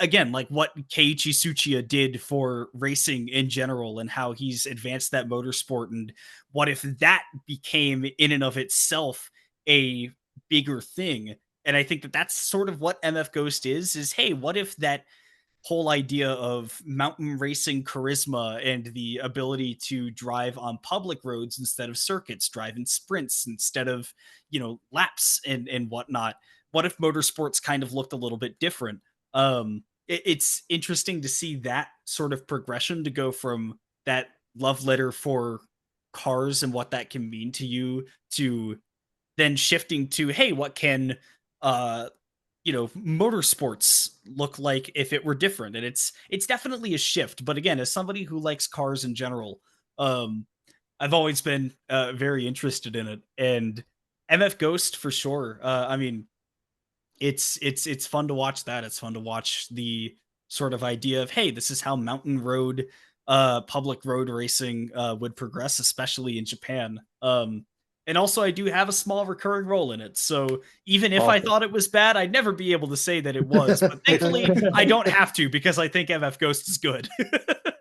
again, like what Keiichi Tsuchiya did for racing in general, and how he's advanced that motorsport, and what if that became in and of itself a bigger thing. And I think that that's sort of what MF Ghost is hey, what if that whole idea of mountain racing charisma and the ability to drive on public roads instead of circuits, drive in sprints instead of, laps and whatnot. What if motorsports kind of looked a little bit different? It's interesting to see that sort of progression, to go from that love letter for cars and what that can mean to you, to then shifting to, hey, what can uh motorsports look like if it were different. And it's definitely a shift, but again, as somebody who likes cars in general, um I've always been very interested in it. And MF Ghost for sure. I mean, it's fun to watch that. It's fun to watch the sort of idea of, hey, this is how mountain road public road racing would progress, especially in Japan. And also I do have a small recurring role in it. So even if I Awesome. thought it was bad, I'd never be able to say that it was. But thankfully I don't have to, because I think MF Ghost is good.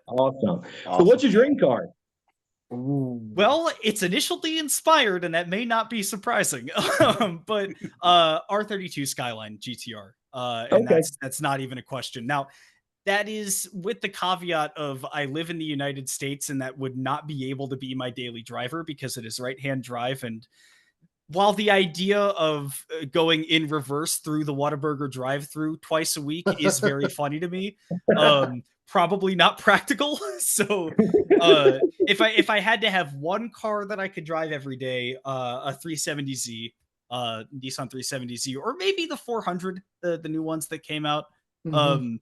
Awesome. So what's your dream car? Well, it's initially inspired, and that may not be surprising, but R32 Skyline GTR, and Okay. that's not even a question. Now, that is with the caveat of I live in the United States, and that would not be able to be my daily driver because it is right-hand drive. And while the idea of going in reverse through the Whataburger drive-through twice a week is very funny to me, probably not practical. So, if I had to have one car that I could drive every day, a 370Z, Nissan 370Z, or maybe the 400, the new ones that came out. Um,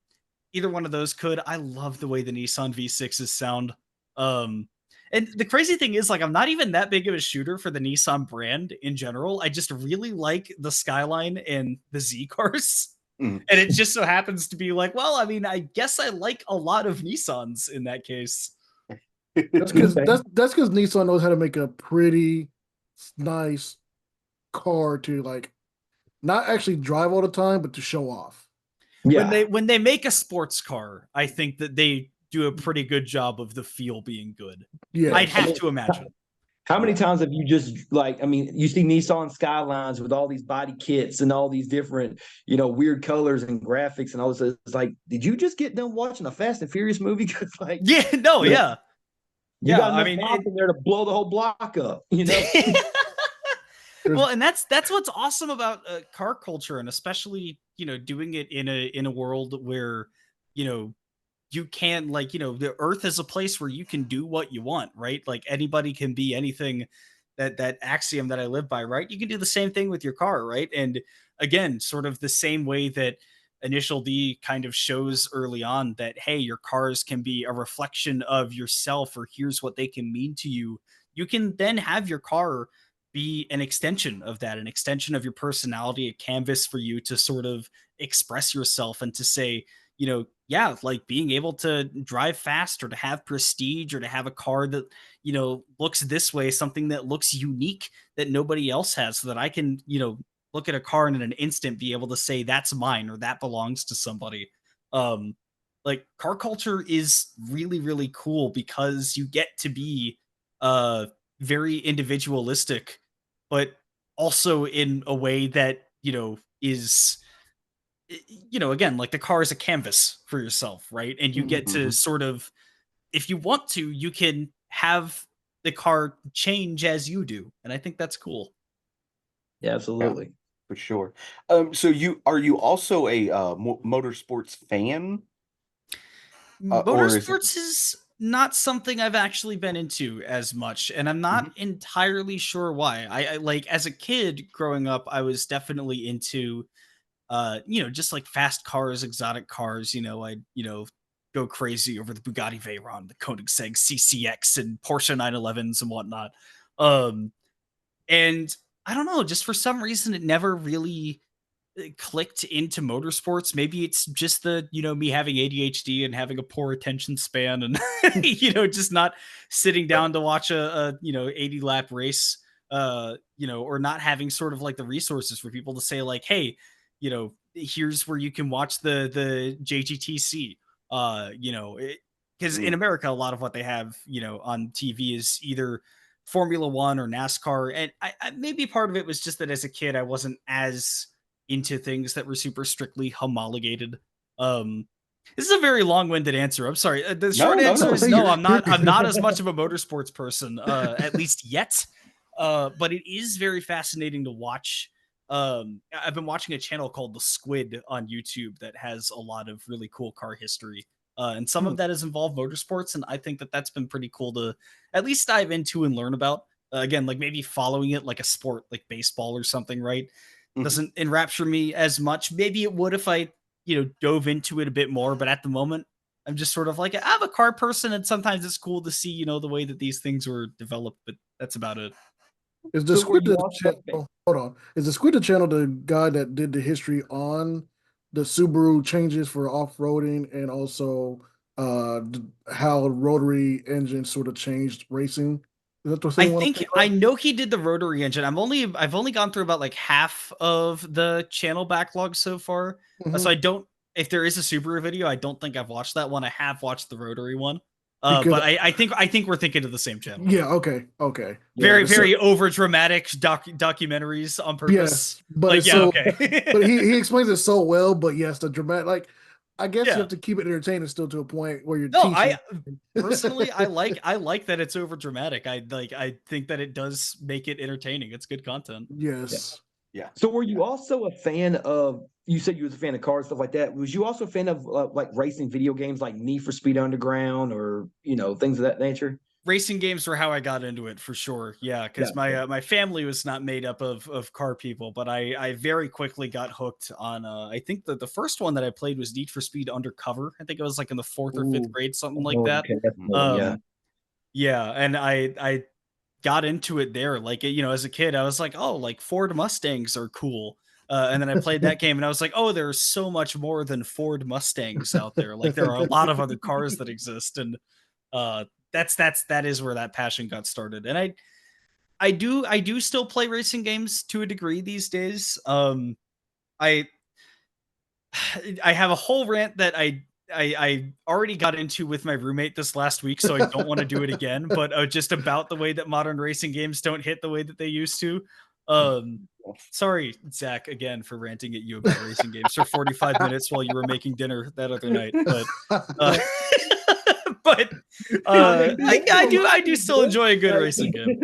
Either one of those could. I love the way the Nissan V6s sound. And the crazy thing is, like, I'm not even that big of a shooter for the Nissan brand in general. I just really like the Skyline and the Z cars. And it just so happens to be like, well, I mean, I guess I like a lot of Nissans in that case. That's because Nissan knows how to make a pretty nice car to like not actually drive all the time, but to show off. Yeah. When they make a sports car, I think that they do a pretty good job of the feel being good. Yeah, I'd have to imagine. How many times have you just like, I mean, you see Nissan Skylines with all these body kits and all these different, weird colors and graphics and all this. It's like, did you just get done watching a Fast and Furious movie? Because like, yeah, no, yeah. You got enough pop in there to blow the whole block up, Well, and that's what's awesome about car culture, and especially doing it in a world where you can, like, the earth is a place where you can do what you want, right? Like anybody can be anything. That axiom that I live by, right? You can do the same thing with your car, right? And again, sort of the same way that Initial D kind of shows early on that, hey, your cars can be a reflection of yourself, or here's what they can mean to you. You can then have your car be an extension of that, an extension of your personality, a canvas for you to sort of express yourself and to say, yeah, like being able to drive fast or to have prestige or to have a car that, looks this way, something that looks unique that nobody else has, so that I can, look at a car and in an instant be able to say that's mine or that belongs to somebody. Um, like car culture is really, really cool because you get to be very individualistic, but also in a way that, is again, like the car is a canvas for yourself, right? And you get to Mhm. sort of, if you want to, you can have the car change as you do. And I think that's cool. Yeah, Yeah, absolutely. for sure. So are you also a motorsports fan, or is it? Motorsports is not something I've actually been into as much, and I'm not Mhm. entirely sure why. I like, as a kid growing up, I was definitely into just like fast cars, exotic cars. I go crazy over the Bugatti Veyron, the Koenigsegg CCX, and Porsche 911s and whatnot. Um, and I don't know, just for some reason, it never really clicked into motorsports. Maybe it's just the, me having ADHD and having a poor attention span and, just not sitting down to watch a 80 lap race, or not having sort of like the resources for people to say like, hey, here's where you can watch the JGTC, because in Mm. America, a lot of what they have, on TV is either Formula One or NASCAR. And maybe part of it was just that as a kid, I wasn't as into things that were super strictly homologated. Um, this is a very long-winded answer. I'm sorry. The short No, no, answer no. is Hey, no. you're, I'm you're not. I'm good. not as much of a motorsports person, at least yet. But it is very fascinating to watch. I've been watching a channel called The Squid on YouTube that has a lot of really cool car history, and some Hmm. of that has involved motorsports, and I think that that's been pretty cool to at least dive into and learn about. Again, like maybe following it like a sport, like baseball or something, right? Mhm. Doesn't enrapture me as much. Maybe it would if I, dove into it a bit more, but at the moment, I'm just sort of like, I'm a car person, and sometimes it's cool to see, the way that these things were developed, but that's about it. Is the So were Squid you the also a fan? channel? Hold on. Is the Squid the channel the guy that did the history on the Subaru changes for off-roading and also how rotary engines sort of changed racing? Is that the I same one I'm think thinking I of? know he did the rotary engine. I've only gone through about like half of the channel backlog so far. So Hmm. I don't, if there is a Subaru video, I don't think I've watched that one. I have watched the rotary one. Because But I think we're thinking of the same channel. yeah, okay. Yeah. Very, So very over dramatic documentaries on purpose. yes, but Like, it's yeah, so okay. but he explains it so well. But yes, the dramatic, like, I guess you Yeah. have to keep it entertaining still to a point where you're No, I teaching. personally I like that it's over dramatic. I think that it does make it entertaining. It's good content. Yeah. Yes. Yeah. So were you Yeah. also a fan of? You said you was a fan of cars, stuff like that. Was you also a fan of like racing video games, like Need for Speed Underground, or things of that nature? Racing games were how I got into it for sure. Yeah, Yeah. because my family was not made up of car people, but I very quickly got hooked on. I think the first one that I played was Need for Speed Undercover. I think it was like in the fourth or fifth Ooh. grade, something like Oh, that. okay, that's Mhm. another one. Yeah. Um, yeah, and I got into it there. Like, as a kid, I was like, oh, like Ford Mustangs are cool. And then I played that game and I was like, oh, there's so much more than Ford Mustangs out there. Like there are a lot of other cars that exist. And uh that is where that passion got started. And I do still play racing games to a degree these days. I I have a whole rant that I already got into with my roommate this last week, so I don't want to do it again. But just about the way that modern racing games don't hit the way that they used to. Um, Sorry, Zach, again for ranting at you about racing games for 45 minutes while you were making dinner that other night. But uh, but I mean, I do Horizon was still good. enjoy a good Like, racing game.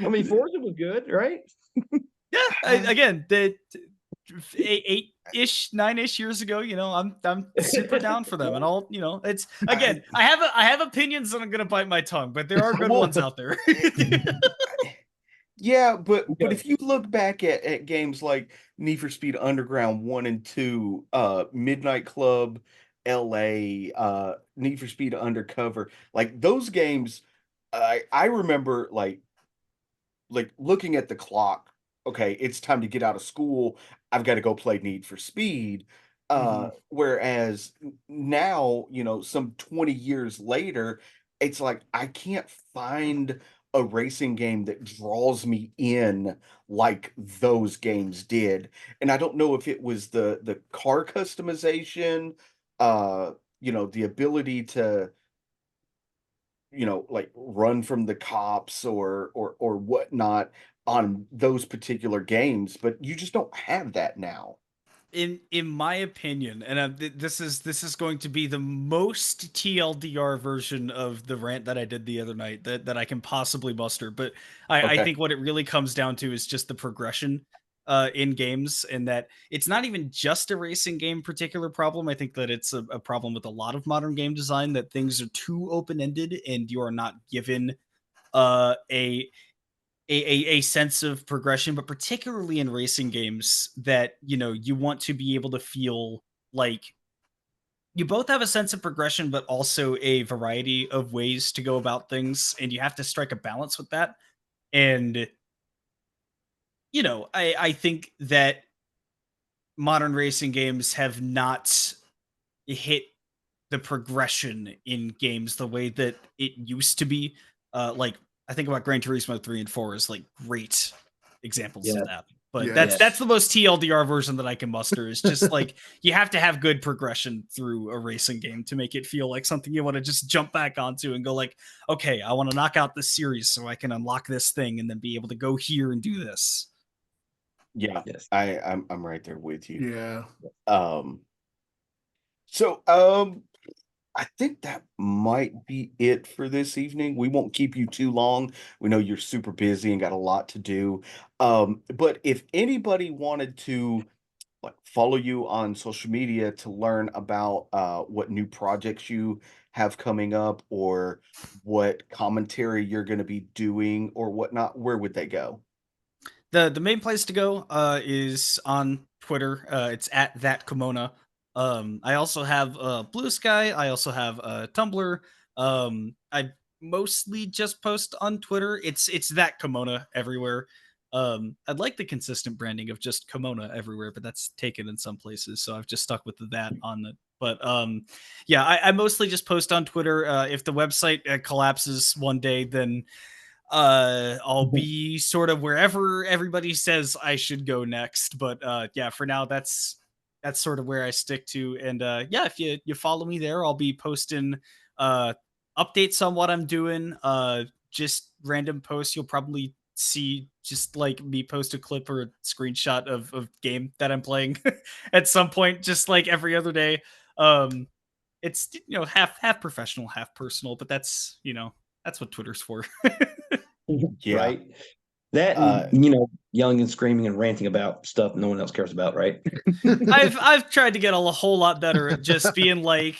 I mean, Forza was good, right? Yeah, again, the 8-ish, 9-ish years ago, I'm super down for them, and all, it's I, again, I have opinions that I'm gonna bite my tongue, but there are good well, ones out there. Yeah, but Okay. if you look back at games like Need for Speed Underground 1 and 2, Midnight Club, LA, Need for Speed Undercover, like those games, I remember like looking at the clock. Okay, it's time to get out of school. I've got to go play Need for Speed. Mhm. Whereas now, some 20 years later, it's like I can't find a racing game that draws me in like those games did. And I don't know if it was the car customization, the ability to like run from the cops or whatnot on those particular games, but you just don't have that now. In my opinion, and this is going to be the most TLDR version of the rant that I did the other night that I can possibly muster. But I Okay. think what it really comes down to is just the progression in games, and that it's not even just a racing game particular problem. I think that it's a problem with a lot of modern game design, that things are too open ended and you are not given a a sense of progression, but particularly in racing games, that you want to be able to feel like you both have a sense of progression but also a variety of ways to go about things, and you have to strike a balance with that. And I think that modern racing games have not hit the progression in games the way that it used to be. Like, I think about Gran Turismo 3 and 4 as like great examples of Yeah. that. But that's Yes. the most TLDR version that I can muster. Is just like you have to have good progression through a racing game to make it feel like something you want to just jump back onto and go like, okay, I want to knock out this series so I can unlock this thing and then be able to go here and do this. Yeah, Yes. I'm right there with you. Yeah. Um, so I think that might be it for this evening. We won't keep you too long. We know you're super busy and got a lot to do. But if anybody wanted to like follow you on social media to learn about what new projects you have coming up or what commentary you're going to be doing or whatnot, where would they go? The main place to go is on Twitter. It's at that Comona. I also have Blue Sky. I also have Tumblr. I mostly just post on Twitter. It's that Comona everywhere. I'd like the consistent branding of just Comona everywhere, but that's taken in some places, so I've just stuck with that on it. But yeah, I mostly just post on Twitter. If the website collapses one day, then I'll be sort of wherever everybody says I should go next. But yeah, for now that's sort of where I stick to. And yeah, if you follow me there, I'll be posting uh updates on what I'm doing, just random posts. You'll probably see just like me post a clip or a screenshot of game that I'm playing at some point, just like every other day. It's half professional, half personal, but that's what Twitter's for. Yeah. Right. That and Uh, yelling and screaming and ranting about stuff no one else cares about, right? I've tried to get a whole lot better at just being like,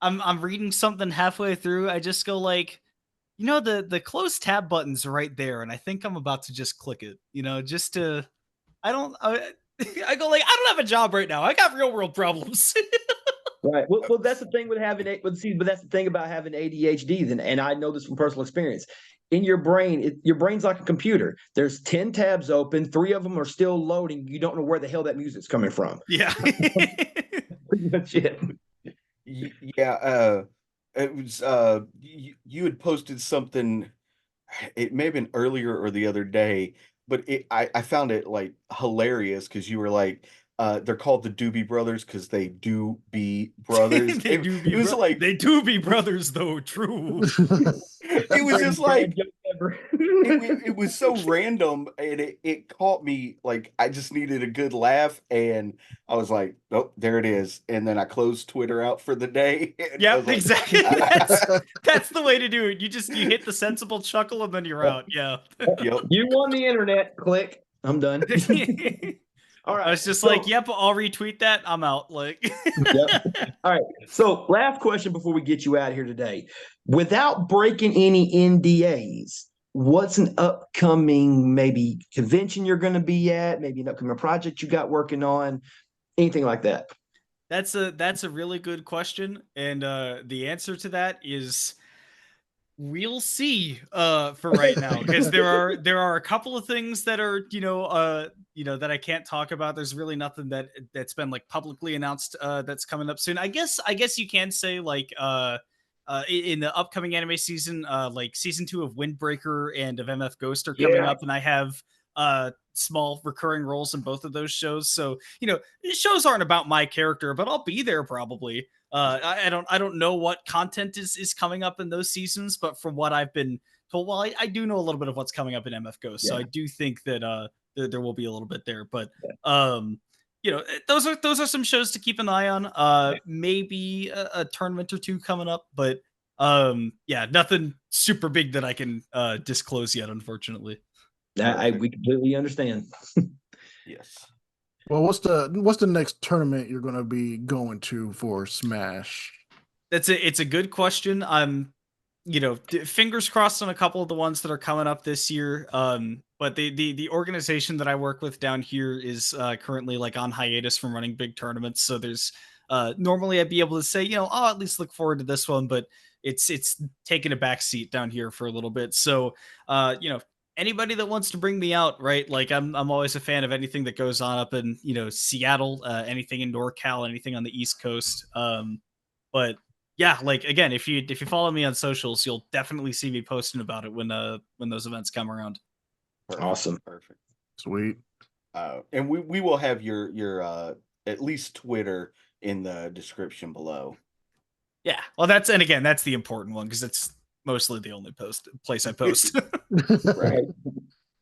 I'm reading something halfway through, I just go like, the close tab button's right there, and I think I'm about to just click it, just to I don't I go like, I don't have a job right now. I got real world problems. Right. Well, that's the thing with having but that's the thing about having ADHD. And I know this from personal experience. In your brain, your brain's like a computer. There's 10 tabs open, 3 of them are still loading. You don't know where the hell that music's coming from. Yeah. Pretty much it. yeah, it was you had posted something. It may have been earlier or the other day, but I found it like hilarious because you were like, they're called the Doobie Brothers because they do be brothers. It was like They do be brothers though, true. That's it the was just greatest dad like joke ever. it was so random and it caught me like I just needed a good laugh and I was like, oh, there it is. And then I closed Twitter out for the day. And I Yep, was like, exactly. That's the way to do it. You hit the sensible chuckle and then you're out. Yeah. yep. You won the internet. Click. I'm done. All I right. was just like, So, yep, I'll retweet that. I'm out. Like, yep. All right. So, last question before we get you out of here today. Without breaking any NDAs, what's an upcoming maybe convention you're going to be at, maybe an upcoming project you got working on, anything like that? That's a really good question, and the answer to that is we'll see for right now, because there are a couple of things that are that I can't talk about. There's really nothing that's been like publicly announced that's coming up soon. I guess you can say like in the upcoming anime season, like season 2 of Windbreaker and of MF Ghost are coming Yeah. up, and I have small recurring roles in both of those shows. So shows aren't about my character, but I'll be there probably. I don't know what content is coming up in those seasons, but from what I've been told, well, I do know a little bit of what's coming up in MF Ghost, so Yeah. I do think that there will be a little bit there. But um, those are some shows to keep an eye on. Maybe a tournament or two coming up, but yeah, nothing super big that I can disclose yet, unfortunately. We completely understand. Yes. Well, what's the next tournament you're going to be going to for Smash? It's a good question. I'm fingers crossed on a couple of the ones that are coming up this year. But the organization that I work with down here is currently like on hiatus from running big tournaments. So there's normally I'd be able to say, I'll at least look forward to this one, but it's taking a back seat down here for a little bit. So anybody that wants to bring me out, right? Like I'm always a fan of anything that goes on up in Seattle, anything in NorCal, anything on the East Coast. But yeah, like again, if you follow me on socials, you'll definitely see me posting about it when those events come around. Perfect. Awesome. Perfect. Sweet. And we will have your at least Twitter in the description below. Yeah, well, that's the important one because it's mostly the only place I post. Right.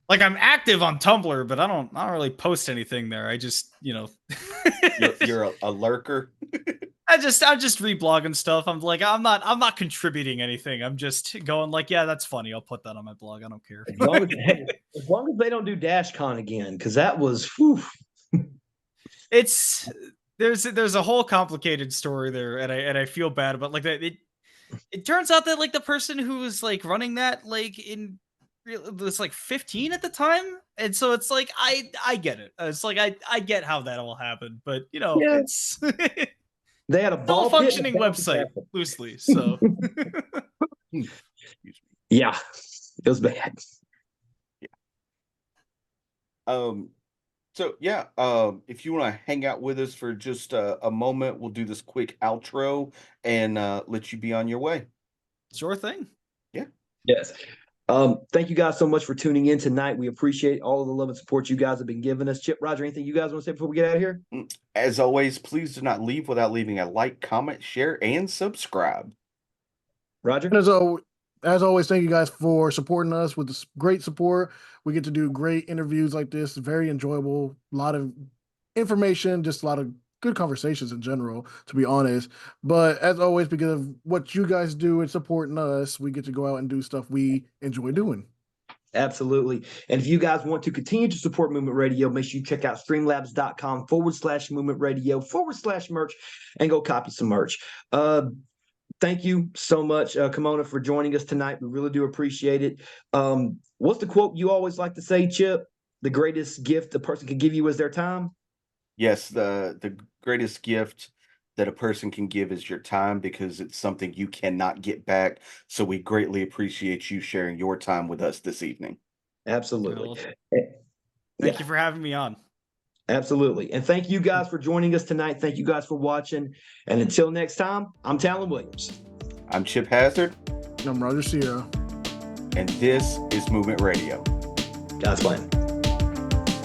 Like I'm active on Tumblr, but I don't really post anything there. I just You're a lurker. I'm just reblogging stuff. I'm not contributing anything. I'm just going like, yeah, that's funny. I'll put that on my blog. I don't care. As long as they don't do DashCon again, because that was whew. There's a whole complicated story there, and I feel bad about like that. It turns out that like the person who was like running that was like 15 at the time, and so it's like I get it. It's like I get how that all happened, but it's They had a still ball a functioning website loosely. So yeah, it was bad. So yeah, if you want to hang out with us for just a moment, we'll do this quick outro and let you be on your way. Sure thing. Yeah. Yes. Thank you guys so much for tuning in tonight. We appreciate all of the love and support you guys have been giving us. Chip, Roger, anything you guys want to say before we get out of here? As always, please do not leave without leaving a like, comment, share, and subscribe. Roger? And as always, thank you guys for supporting us with this great support. We get to do great interviews like this. Very enjoyable. A lot of information, just a lot of good conversations in general, to be honest. But as always, because of what you guys do and supporting us, we get to go out and do stuff we enjoy doing. Absolutely. And if you guys want to continue to support Movement Radio, make sure you check out streamlabs.com/Movement Radio /merch and go copy some merch. Thank you so much, Comona, for joining us tonight. We really do appreciate it. What's the quote you always like to say, Chip? The greatest gift a person can give you is their time? Yes, the greatest gift that a person can give is your time, because it's something you cannot get back. So we greatly appreciate you sharing your time with us this evening. Absolutely. Thank you for having me on. Absolutely. And thank you guys for joining us tonight. Thank you guys for watching. And until next time, I'm Talon Williams. I'm Chip Hazard. I'm Roger Sierra. And this is Movement Radio. God's plan.